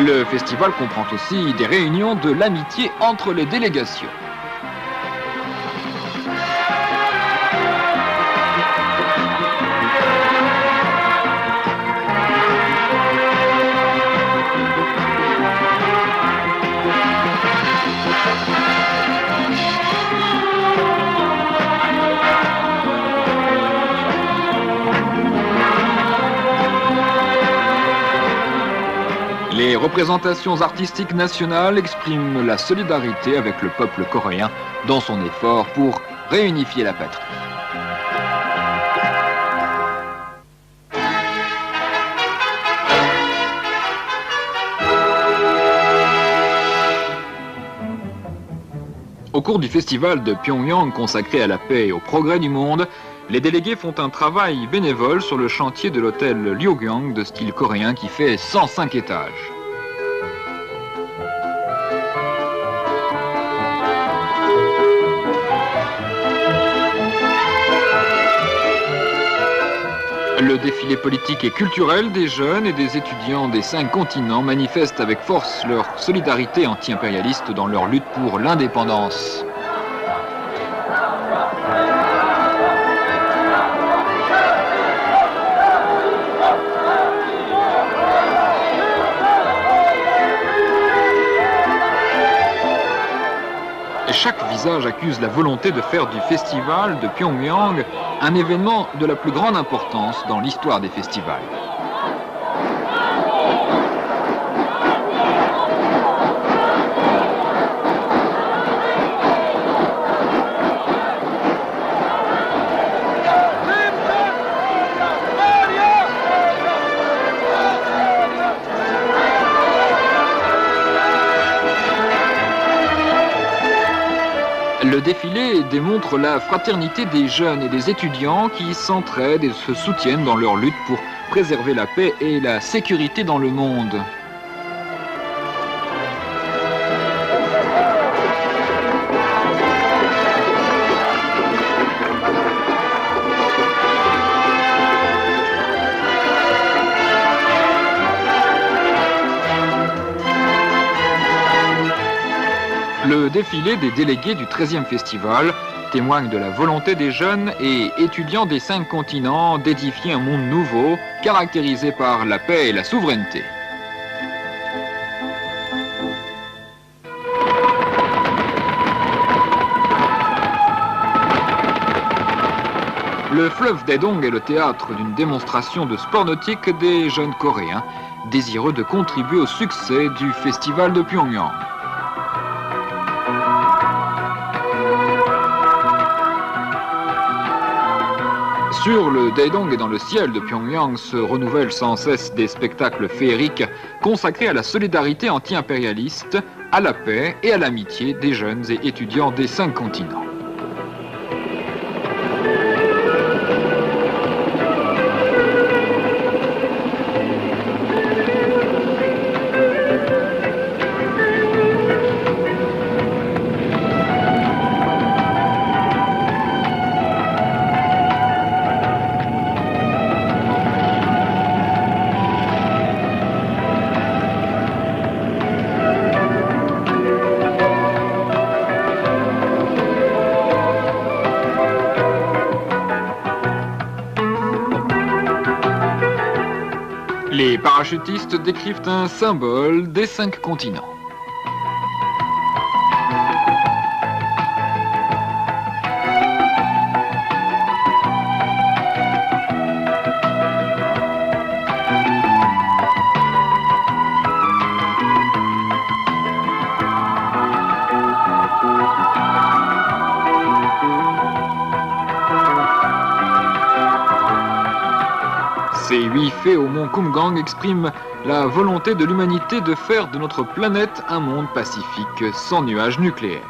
Le festival comprend aussi des réunions de l'amitié entre les délégations. Les représentations artistiques nationales expriment la solidarité avec le peuple coréen dans son effort pour réunifier la patrie. Au cours du festival de Pyongyang consacré à la paix et au progrès du monde, les délégués font un travail bénévole sur le chantier de l'hôtel Lyogyang de style coréen qui fait 105 étages. Le défilé politique et culturel des jeunes et des étudiants des 5 continents manifestent avec force leur solidarité anti-impérialiste dans leur lutte pour l'indépendance. Chaque visage accuse la volonté de faire du festival de Pyongyang un événement de la plus grande importance dans l'histoire des festivals. Le défilé démontre la fraternité des jeunes et des étudiants qui s'entraident et se soutiennent dans leur lutte pour préserver la paix et la sécurité dans le monde. Le défilé des délégués du 13e festival témoigne de la volonté des jeunes et étudiants des 5 continents d'édifier un monde nouveau, caractérisé par la paix et la souveraineté. Le fleuve Daedong est le théâtre d'une démonstration de sport nautique des jeunes Coréens, désireux de contribuer au succès du festival de Pyongyang. Sur le Daedong et dans le ciel de Pyongyang se renouvellent sans cesse des spectacles féeriques consacrés à la solidarité anti-impérialiste, à la paix et à l'amitié des jeunes et étudiants des 5 continents. Les parachutistes décrivent un symbole des 5 continents. Ces 8 faits au mont Kumgang expriment la volonté de l'humanité de faire de notre planète un monde pacifique sans nuages nucléaires.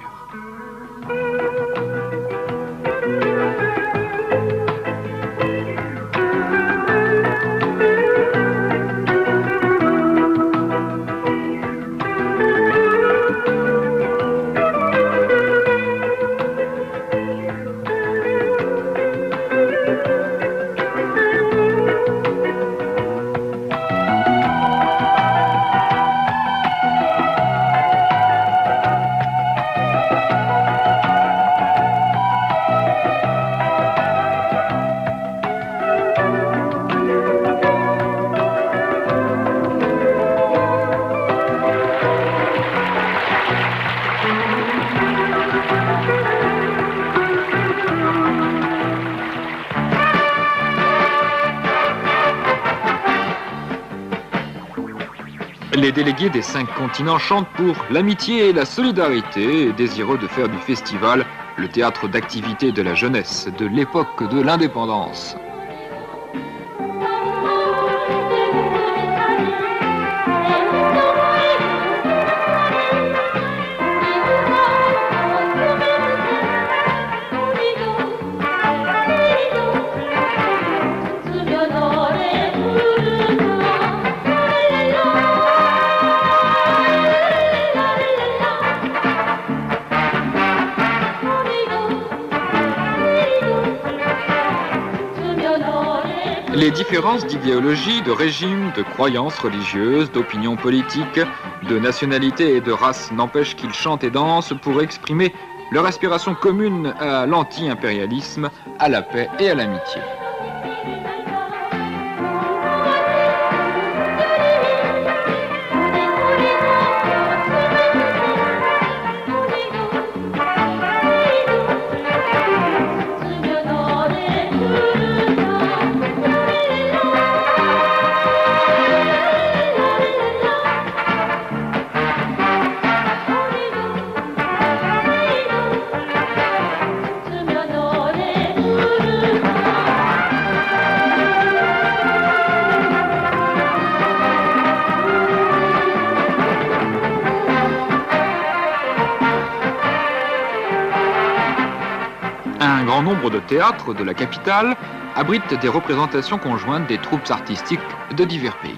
Les délégués des 5 continents chantent pour l'amitié et la solidarité, désireux de faire du festival le théâtre d'activité de la jeunesse de l'époque de l'indépendance. Les différences d'idéologie, de régime, de croyances religieuses, d'opinions politiques, de nationalité et de race n'empêchent qu'ils chantent et dansent pour exprimer leur aspiration commune à l'anti-impérialisme, à la paix et à l'amitié. Un grand nombre de théâtres de la capitale abritent des représentations conjointes des troupes artistiques de divers pays.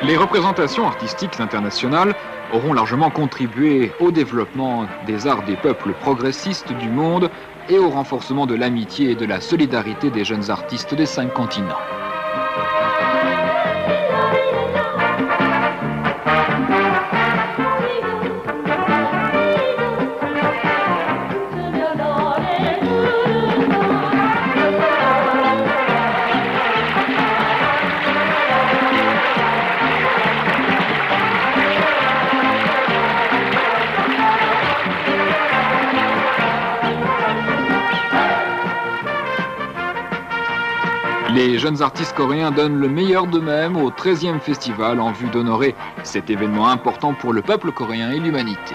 Les représentations artistiques internationales auront largement contribué au développement des arts des peuples progressistes du monde et au renforcement de l'amitié et de la solidarité des jeunes artistes des 5 continents. Les jeunes artistes coréens donnent le meilleur d'eux-mêmes au 13e festival en vue d'honorer cet événement important pour le peuple coréen et l'humanité.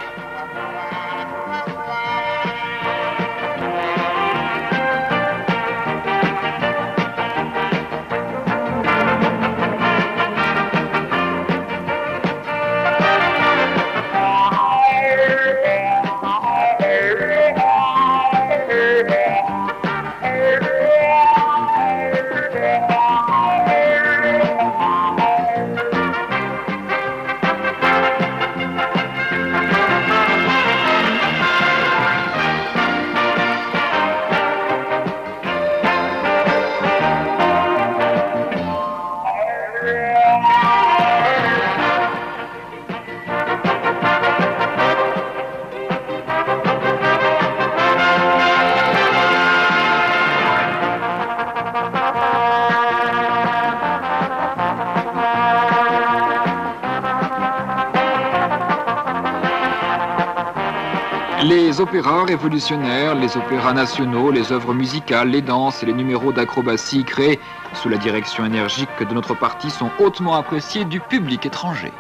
Les opéras révolutionnaires, les opéras nationaux, les œuvres musicales, les danses et les numéros d'acrobatie créés sous la direction énergique de notre parti sont hautement appréciés du public étranger.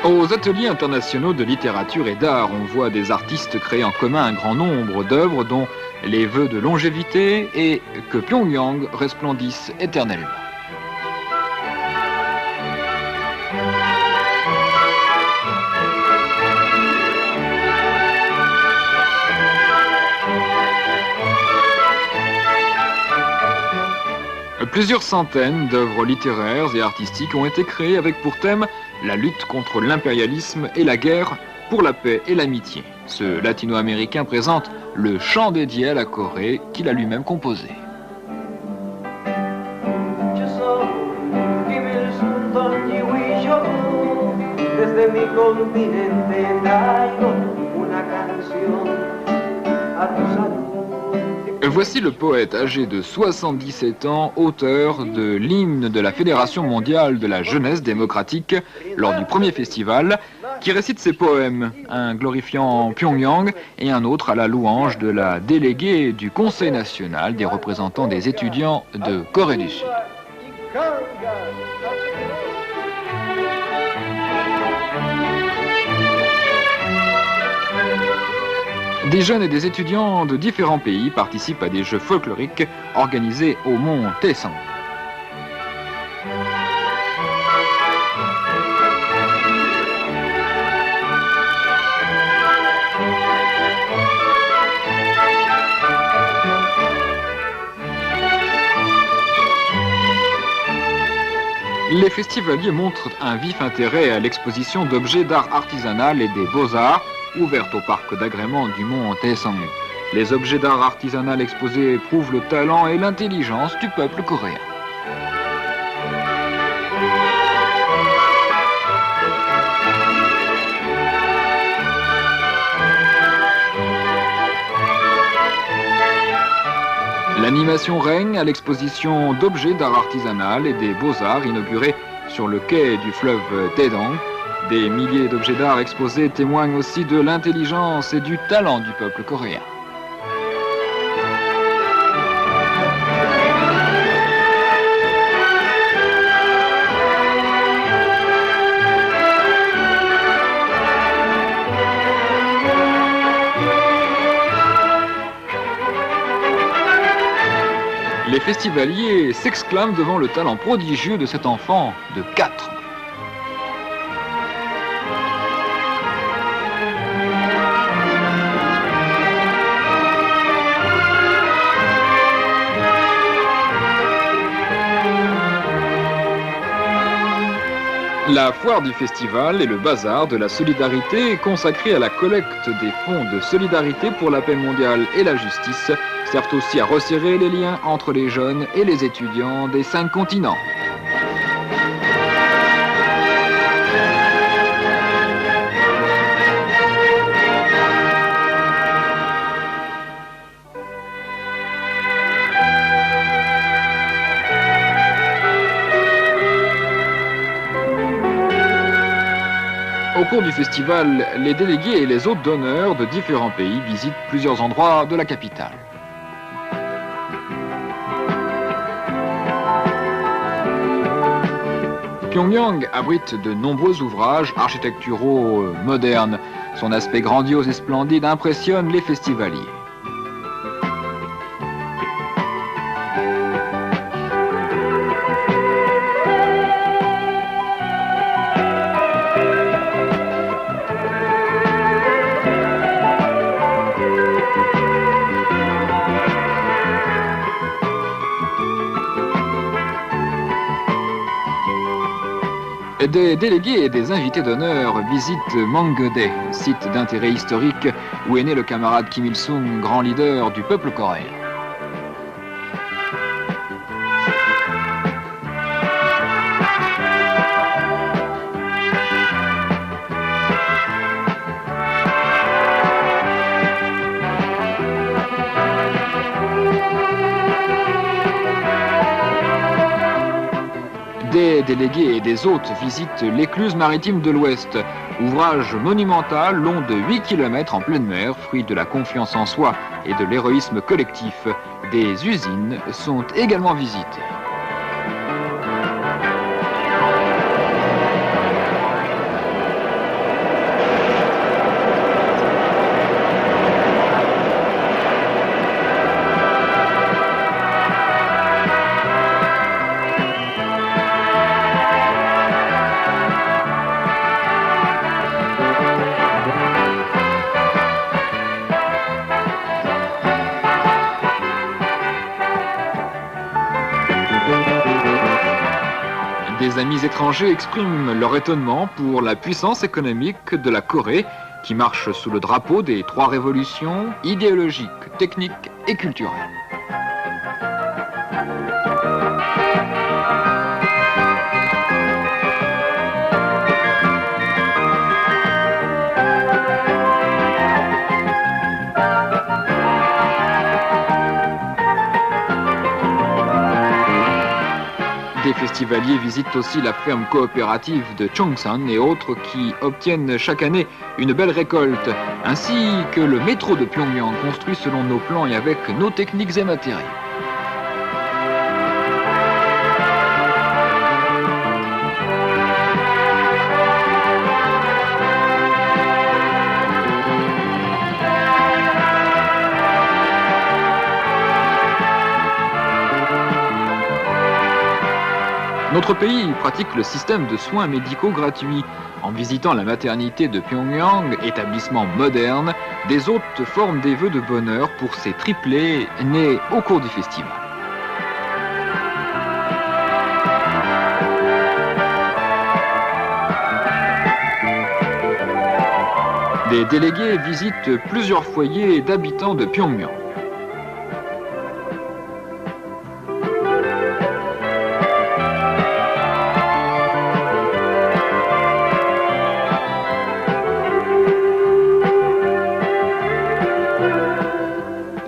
Aux ateliers internationaux de littérature et d'art, on voit des artistes créer en commun un grand nombre d'œuvres dont les vœux de longévité et que Pyongyang resplendisse éternellement. Plusieurs centaines d'œuvres littéraires et artistiques ont été créées avec pour thème la lutte contre l'impérialisme et la guerre pour la paix et l'amitié. Ce latino-américain présente le chant dédié à la Corée qu'il a lui-même composé. Desde mi continente traigo una canción a tu salud. Voici le poète âgé de 77 ans, auteur de l'hymne de la Fédération mondiale de la jeunesse démocratique lors du premier festival, qui récite ses poèmes, un glorifiant Pyongyang et un autre à la louange de la déléguée du Conseil national des représentants des étudiants de Corée du Sud. Des jeunes et des étudiants de différents pays participent à des jeux folkloriques organisés au mont Taesong. Les festivaliers montrent un vif intérêt à l'exposition d'objets d'art artisanal et des beaux-arts ouverte au parc d'agrément du mont Taesong. Les objets d'art artisanal exposés prouvent le talent et l'intelligence du peuple coréen. L'animation règne à l'exposition d'objets d'art artisanal et des beaux-arts inaugurée sur le quai du fleuve Taedong. Des milliers d'objets d'art exposés témoignent aussi de l'intelligence et du talent du peuple coréen. Les festivaliers s'exclament devant le talent prodigieux de cet enfant de 4 ans. La foire du festival est le bazar de la solidarité consacré à la collecte des fonds de solidarité pour la paix mondiale et la justice, servent aussi à resserrer les liens entre les jeunes et les étudiants des 5 continents. Au cours du festival, les délégués et les hôtes d'honneur de différents pays visitent plusieurs endroits de la capitale. Pyongyang abrite de nombreux ouvrages architecturaux modernes. Son aspect grandiose et splendide impressionne les festivaliers. Des délégués et des invités d'honneur visitent Manggae, site d'intérêt historique où est né le camarade Kim Il-sung, grand leader du peuple coréen. Des délégués et des hôtes visitent l'écluse maritime de l'Ouest, ouvrage monumental long de 8 km en pleine mer, fruit de la confiance en soi et de l'héroïsme collectif. Des usines sont également visitées. les amis étrangers expriment leur étonnement pour la puissance économique de la Corée, qui marche sous le drapeau des 3 révolutions idéologiques, techniques et culturelles. Des festivaliers visitent aussi la ferme coopérative de Cheongsan et autres qui obtiennent chaque année une belle récolte, ainsi que le métro de Pyongyang construit selon nos plans et avec nos techniques et matériaux. Notre pays pratique le système de soins médicaux gratuits. En visitant la maternité de Pyongyang, établissement moderne, des hôtes forment des vœux de bonheur pour ces triplés nés au cours du festival. Des délégués visitent plusieurs foyers d'habitants de Pyongyang.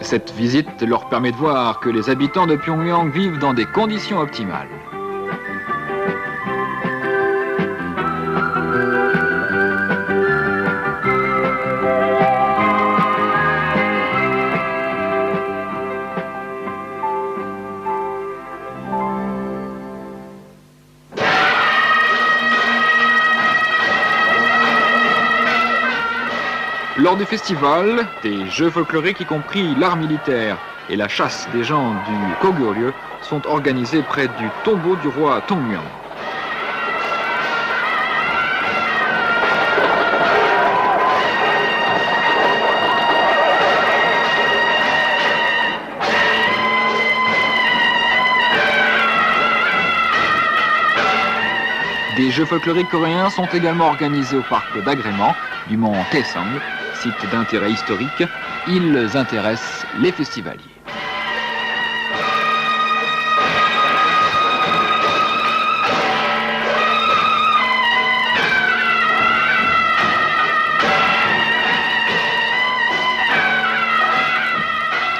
Cette visite leur permet de voir que les habitants de Pyongyang vivent dans des conditions optimales. Lors du festival, des jeux folkloriques, y compris l'art militaire et la chasse des gens du Koguryeol, sont organisés près du tombeau du roi Tongmyong. Des jeux folkloriques coréens sont également organisés au parc d'agrément du mont Taesong, site d'intérêt historique. Ils intéressent les festivaliers.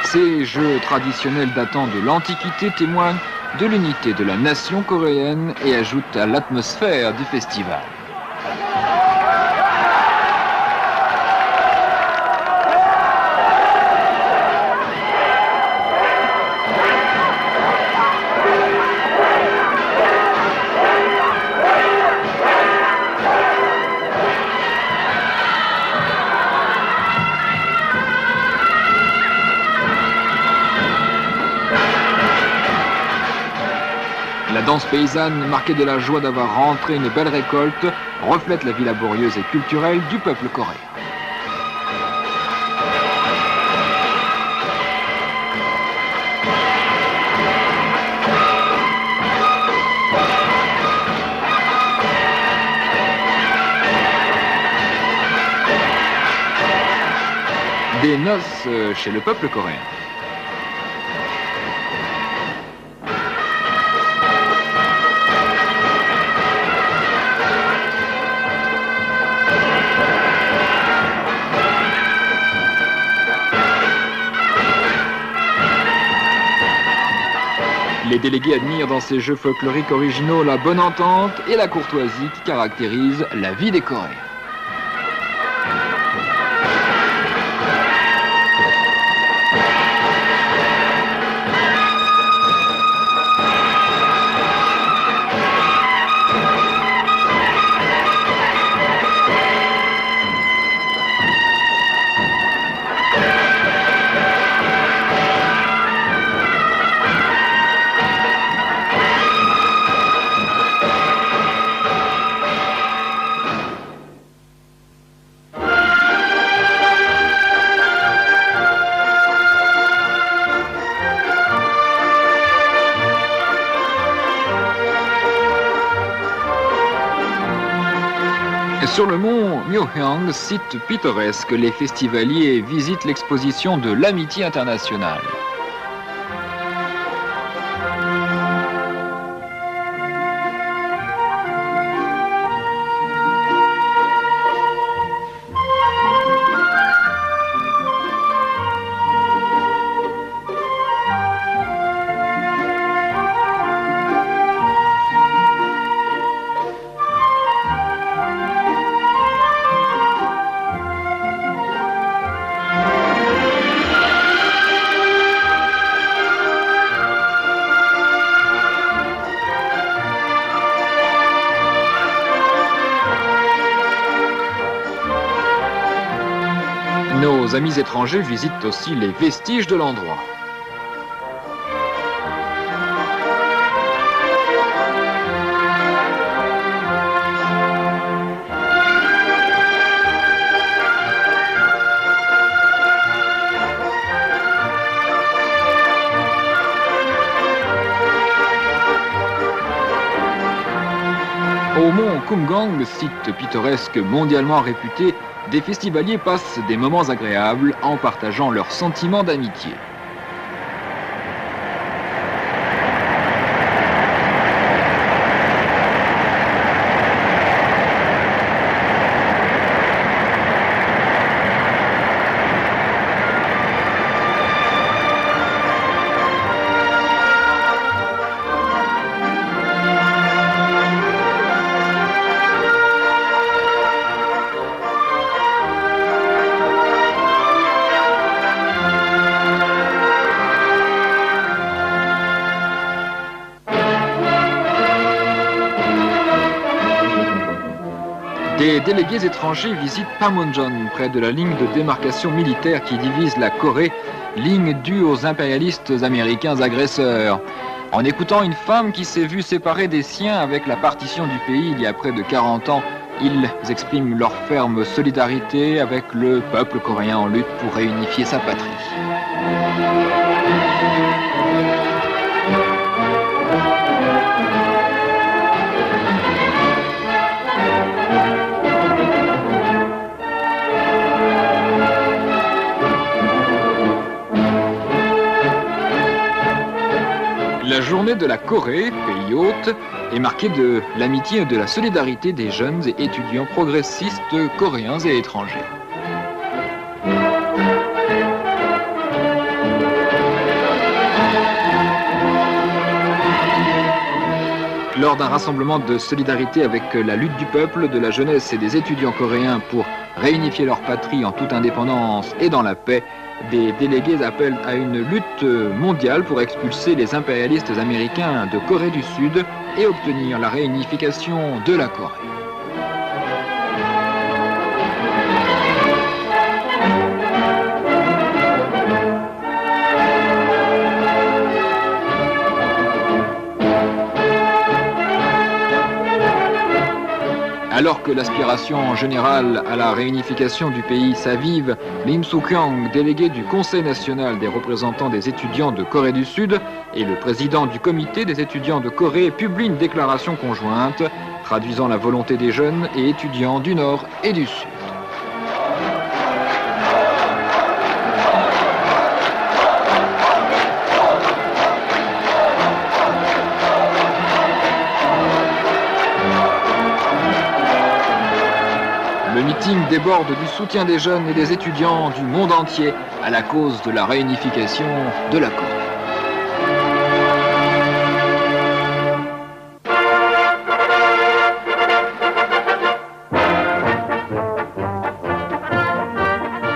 Ces jeux traditionnels datant de l'Antiquité témoignent de l'unité de la nation coréenne et ajoutent à l'atmosphère du festival. La danse paysanne, marquée de la joie d'avoir rentré une belle récolte, reflète la vie laborieuse et culturelle du peuple coréen. Des noces chez le peuple coréen. Les délégués admirent dans ces jeux folkloriques originaux la bonne entente et la courtoisie qui caractérisent la vie des Coréens. Sur le mont Myohyang, site pittoresque, les festivaliers visitent l'exposition de l'amitié internationale. Nos amis étrangers visitent aussi les vestiges de l'endroit. Au mont Kumgang, site pittoresque mondialement réputé, des festivaliers passent des moments agréables en partageant leurs sentiments d'amitié. Des délégués étrangers visitent Panmunjom, près de la ligne de démarcation militaire qui divise la Corée, ligne due aux impérialistes américains agresseurs. En écoutant une femme qui s'est vue séparée des siens avec la partition du pays il y a près de 40 ans, ils expriment leur ferme solidarité avec le peuple coréen en lutte pour réunifier sa patrie. La journée de la Corée, pays hôte, est marquée de l'amitié et de la solidarité des jeunes et étudiants progressistes coréens et étrangers. Lors d'un rassemblement de solidarité avec la lutte du peuple, de la jeunesse et des étudiants coréens pour réunifier leur patrie en toute indépendance et dans la paix, des délégués appellent à une lutte mondiale pour expulser les impérialistes américains de Corée du Sud et obtenir la réunification de la Corée. Alors que l'aspiration générale à la réunification du pays s'avive, Lim Soo-kyung, délégué du Conseil national des représentants des étudiants de Corée du Sud et le président du comité des étudiants de Corée, publient une déclaration conjointe traduisant la volonté des jeunes et étudiants du Nord et du Sud. Le meeting déborde du soutien des jeunes et des étudiants du monde entier à la cause de la réunification de la Corée.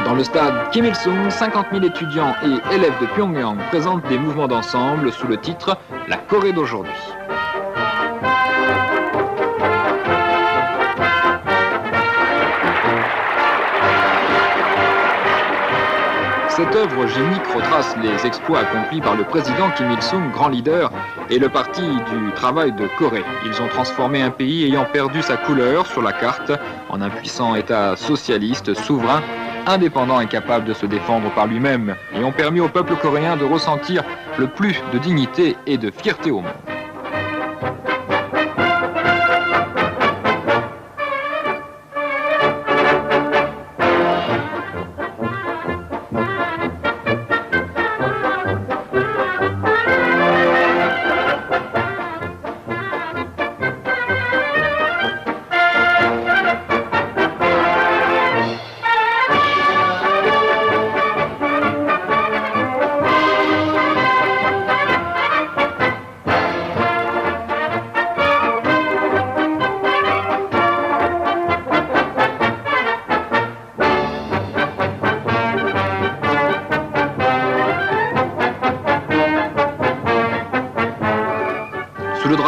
Dans le stade Kim Il-sung, 50 000 étudiants et élèves de Pyongyang présentent des mouvements d'ensemble sous le titre « La Corée d'aujourd'hui ». Cette œuvre génique retrace les exploits accomplis par le président Kim Il-sung, grand leader, et le Parti du travail de Corée. Ils ont transformé un pays ayant perdu sa couleur sur la carte en un puissant État socialiste, souverain, indépendant et capable de se défendre par lui-même, et ont permis au peuple coréen de ressentir le plus de dignité et de fierté au monde.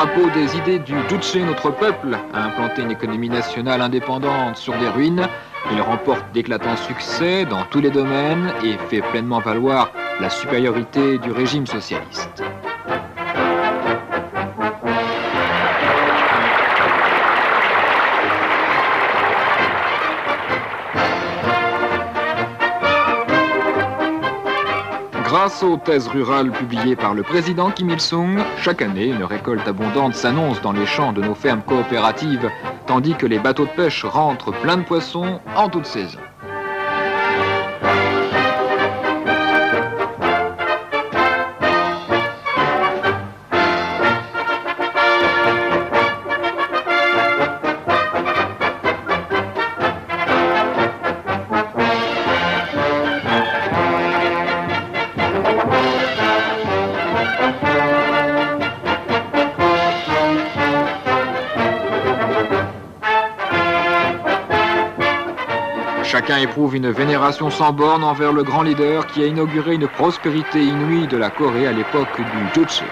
drapeau des idées du Juche, notre peuple a implanté une économie nationale indépendante sur des ruines. Il remporte d'éclatants succès dans tous les domaines et fait pleinement valoir la supériorité du régime socialiste. Grâce aux thèses rurales publiées par le président Kim Il-sung, chaque année, une récolte abondante s'annonce dans les champs de nos fermes coopératives, tandis que les bateaux de pêche rentrent pleins de poissons en toute saison. Chacun éprouve une vénération sans borne envers le grand leader qui a inauguré une prospérité inouïe de la Corée à l'époque du Juche.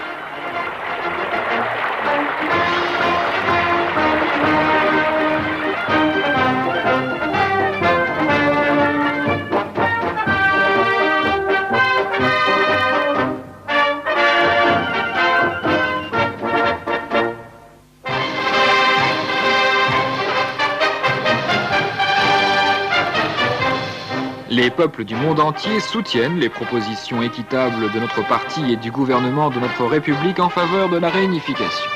Les peuples du monde entier soutiennent les propositions équitables de notre parti et du gouvernement de notre République en faveur de la réunification.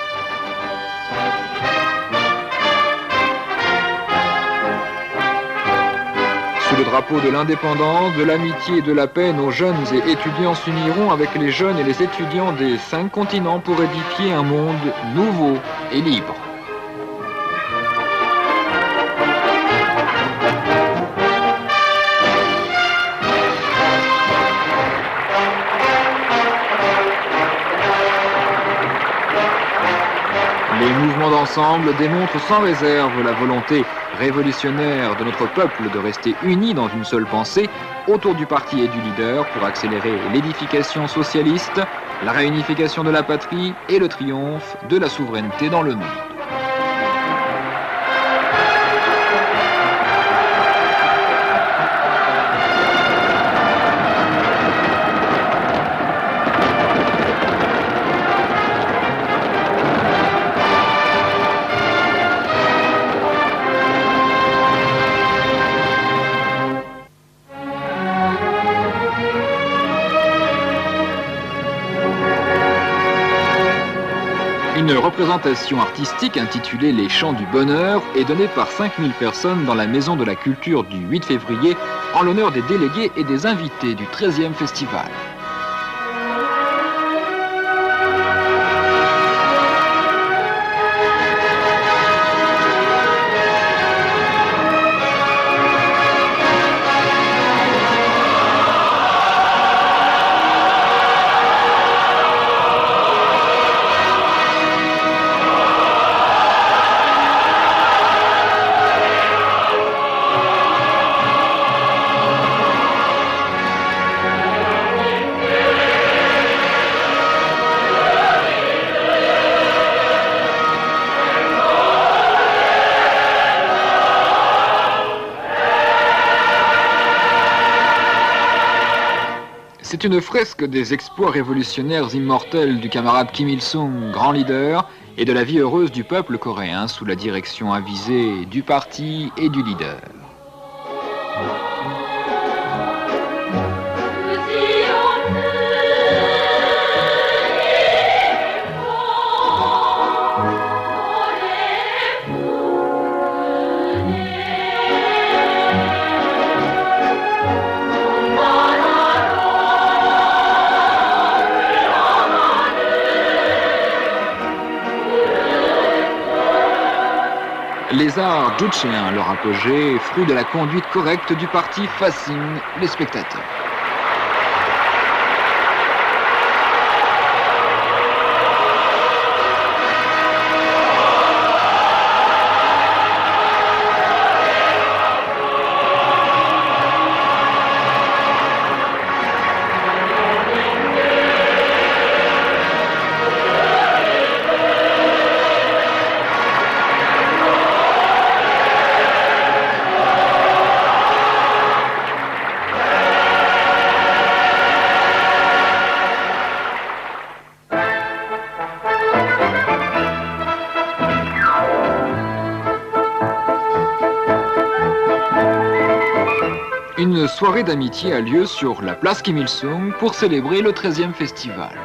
Sous le drapeau de l'indépendance, de l'amitié et de la paix, nos jeunes et étudiants s'uniront avec les jeunes et les étudiants des 5 continents pour édifier un monde nouveau et libre. Les mouvements d'ensemble démontrent sans réserve la volonté révolutionnaire de notre peuple de rester unis dans une seule pensée autour du parti et du leader pour accélérer l'édification socialiste, la réunification de la patrie et le triomphe de la souveraineté dans le monde. Une représentation artistique intitulée Les Chants du Bonheur est donnée par 5000 personnes dans la Maison de la Culture du 8 février en l'honneur des délégués et des invités du 13e festival. C'est une fresque des exploits révolutionnaires immortels du camarade Kim Il-sung, grand leader, et de la vie heureuse du peuple coréen sous la direction avisée du parti et du leader. Les arts juchéens, leur apogée, fruit de la conduite correcte du parti, fascinent les spectateurs. soirée d'amitié a lieu sur la place Kim Il-sung pour célébrer le 13e festival.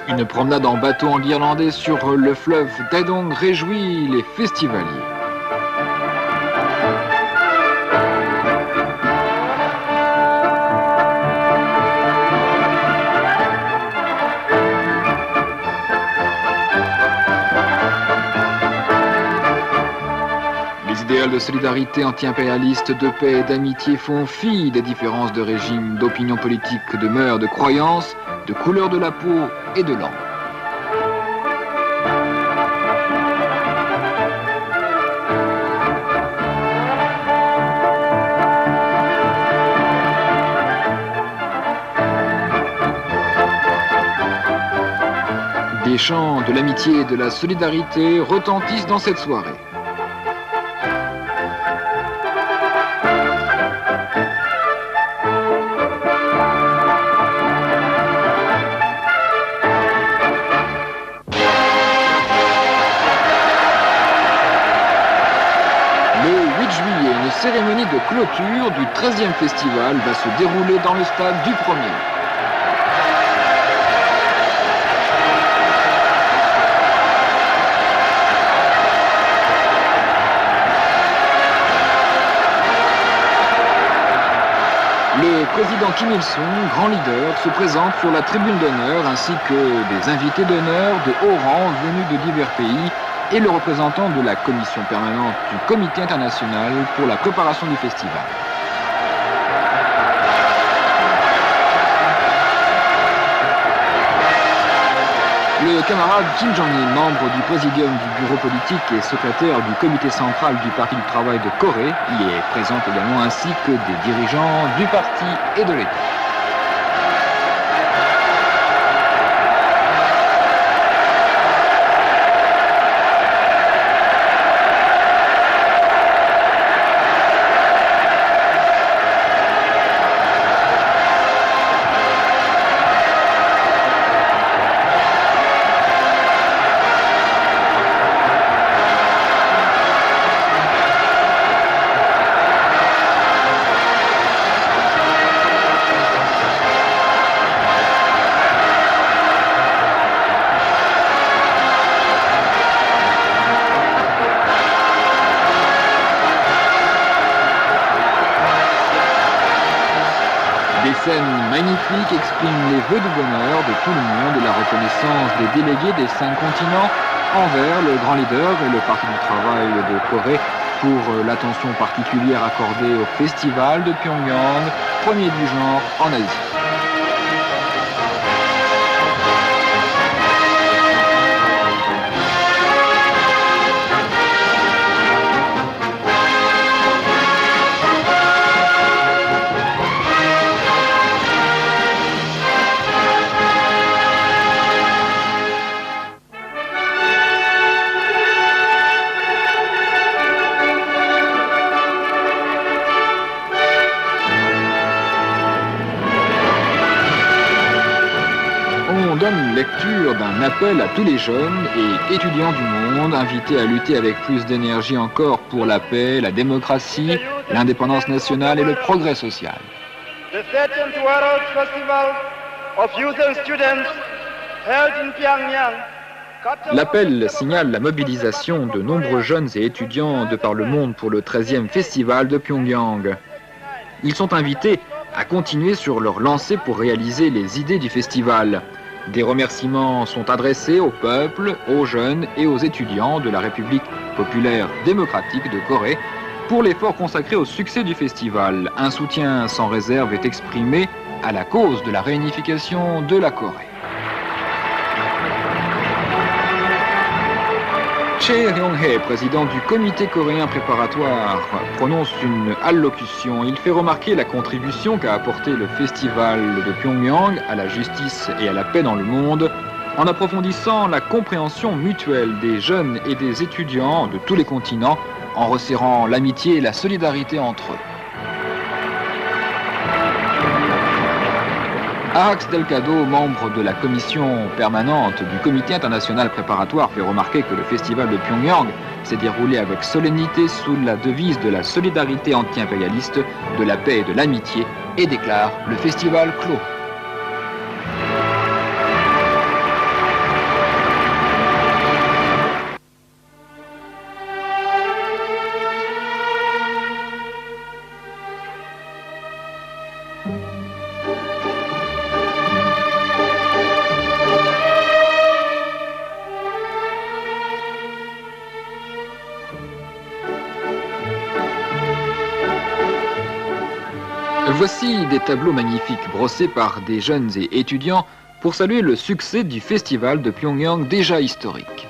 Une promenade en bateau enguirlandé sur le fleuve Taedong réjouit les festivaliers. Les idéaux de solidarité anti-impérialiste, de paix et d'amitié font fi des différences de régime, d'opinion politique, de mœurs, de croyances, de couleur de la peau et de langue. Des chants de l'amitié et de la solidarité retentissent dans cette soirée. Une cérémonie de clôture du 13e festival va se dérouler dans le stade du 1er. Le président Kim Il-sung, grand leader, se présente sur la tribune d'honneur ainsi que des invités d'honneur de haut rang venus de divers pays et le représentant de la commission permanente du Comité international pour la préparation du festival. Le camarade Kim Jong-il, membre du présidium du bureau politique et secrétaire du comité central du Parti du travail de Corée, y est présent également ainsi que des dirigeants du parti et de l'État. Des scènes magnifiques expriment les vœux de bonheur de tout le monde et la reconnaissance des délégués des 5 continents envers le grand leader et le Parti du travail de Corée pour l'attention particulière accordée au festival de Pyongyang, premier du genre en Asie. Donne lecture d'un appel à tous les jeunes et étudiants du monde invités à lutter avec plus d'énergie encore pour la paix, la démocratie, l'indépendance nationale et le progrès social. The 13th World Festival of Youth and Students held in Pyongyang. L'appel signale la mobilisation de nombreux jeunes et étudiants de par le monde pour le 13e festival de Pyongyang. Ils sont invités à continuer sur leur lancée pour réaliser les idées du festival. Des remerciements sont adressés au peuple, aux jeunes et aux étudiants de la République populaire démocratique de Corée pour l'effort consacré au succès du festival. Un soutien sans réserve est exprimé à la cause de la réunification de la Corée. Choi Ryong-hae, président du comité coréen préparatoire, prononce une allocution. Il fait remarquer la contribution qu'a apporté le festival de Pyongyang à la justice et à la paix dans le monde, en approfondissant la compréhension mutuelle des jeunes et des étudiants de tous les continents, en resserrant l'amitié et la solidarité entre eux. Arax Delgado, membre de la commission permanente du comité international préparatoire, fait remarquer que le festival de Pyongyang s'est déroulé avec solennité sous la devise de la solidarité anti-impérialiste, de la paix et de l'amitié, et déclare le festival clos. Voici des tableaux magnifiques brossés par des jeunes et étudiants pour saluer le succès du festival de Pyongyang déjà historique.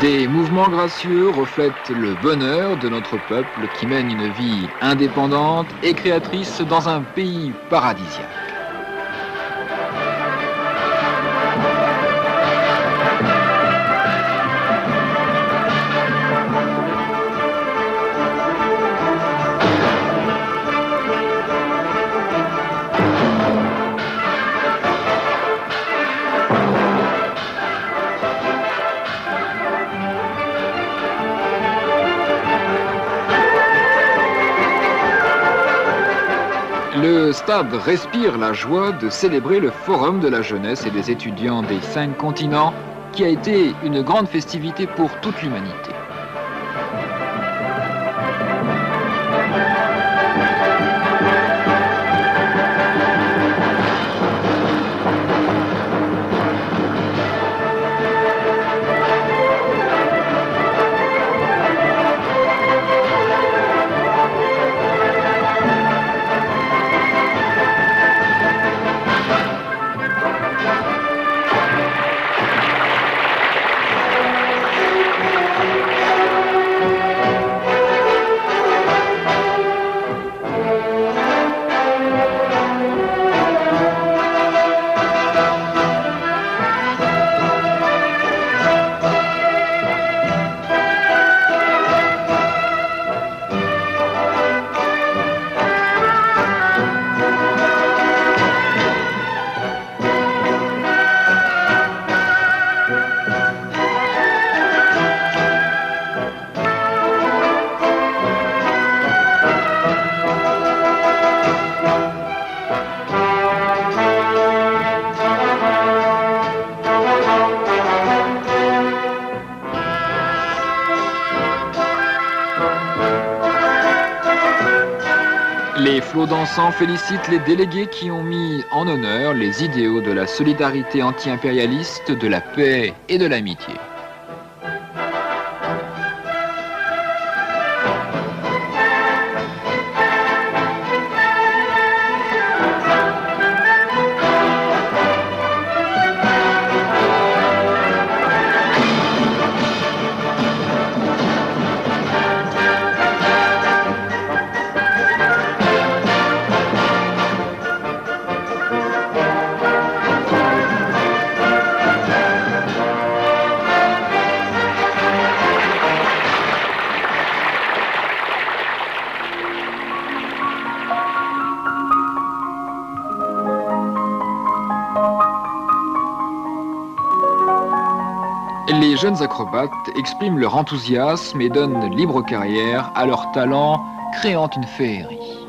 Des mouvements gracieux reflètent le bonheur de notre peuple qui mène une vie indépendante et créatrice dans un pays paradisiaque. Le stade respire la joie de célébrer le Forum de la jeunesse et des étudiants des 5 continents, qui a été une grande festivité pour toute l'humanité. Les flots dansants félicitent les délégués qui ont mis en honneur les idéaux de la solidarité anti-impérialiste, de la paix et de l'amitié. jeunes acrobates expriment leur enthousiasme et donnent libre carrière à leur talent, créant une féerie.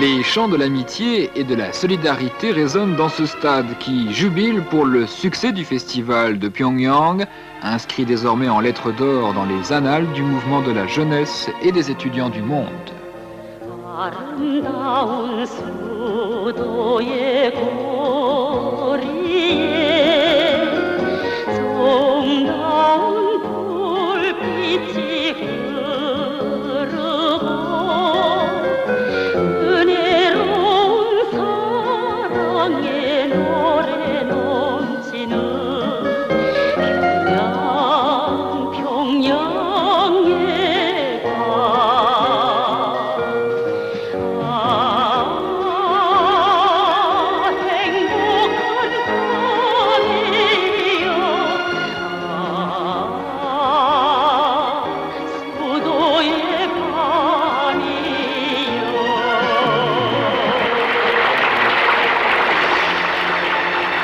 Les chants de l'amitié et de la solidarité résonnent dans ce stade qui jubile pour le succès du festival de Pyongyang, inscrit désormais en lettres d'or dans les annales du mouvement de la jeunesse et des étudiants du monde.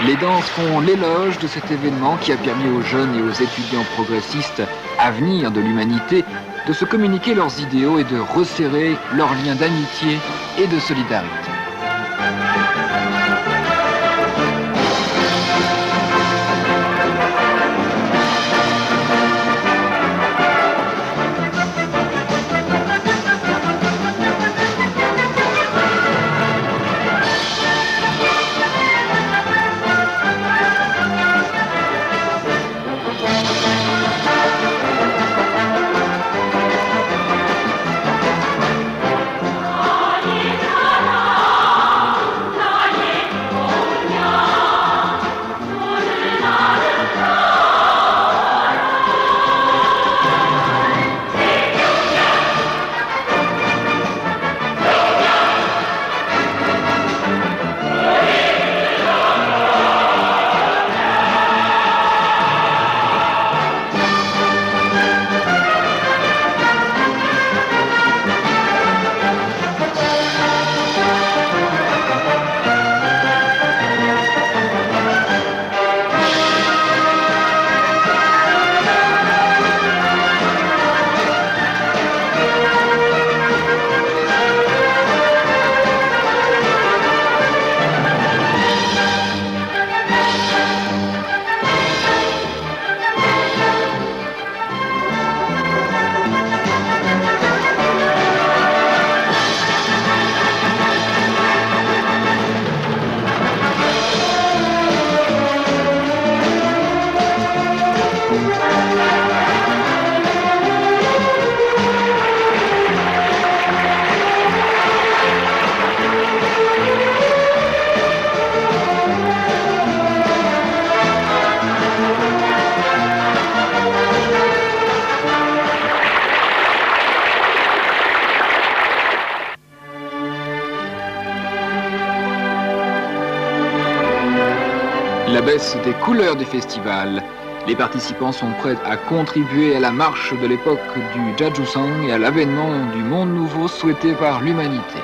Les danses font l'éloge de cet événement qui a permis aux jeunes et aux étudiants progressistes, avenir de l'humanité, de se communiquer leurs idéaux et de resserrer leurs liens d'amitié et de solidarité. La baisse des couleurs du festival. Les participants sont prêts à contribuer à la marche de l'époque du Jajusang et à l'avènement du monde nouveau souhaité par l'humanité.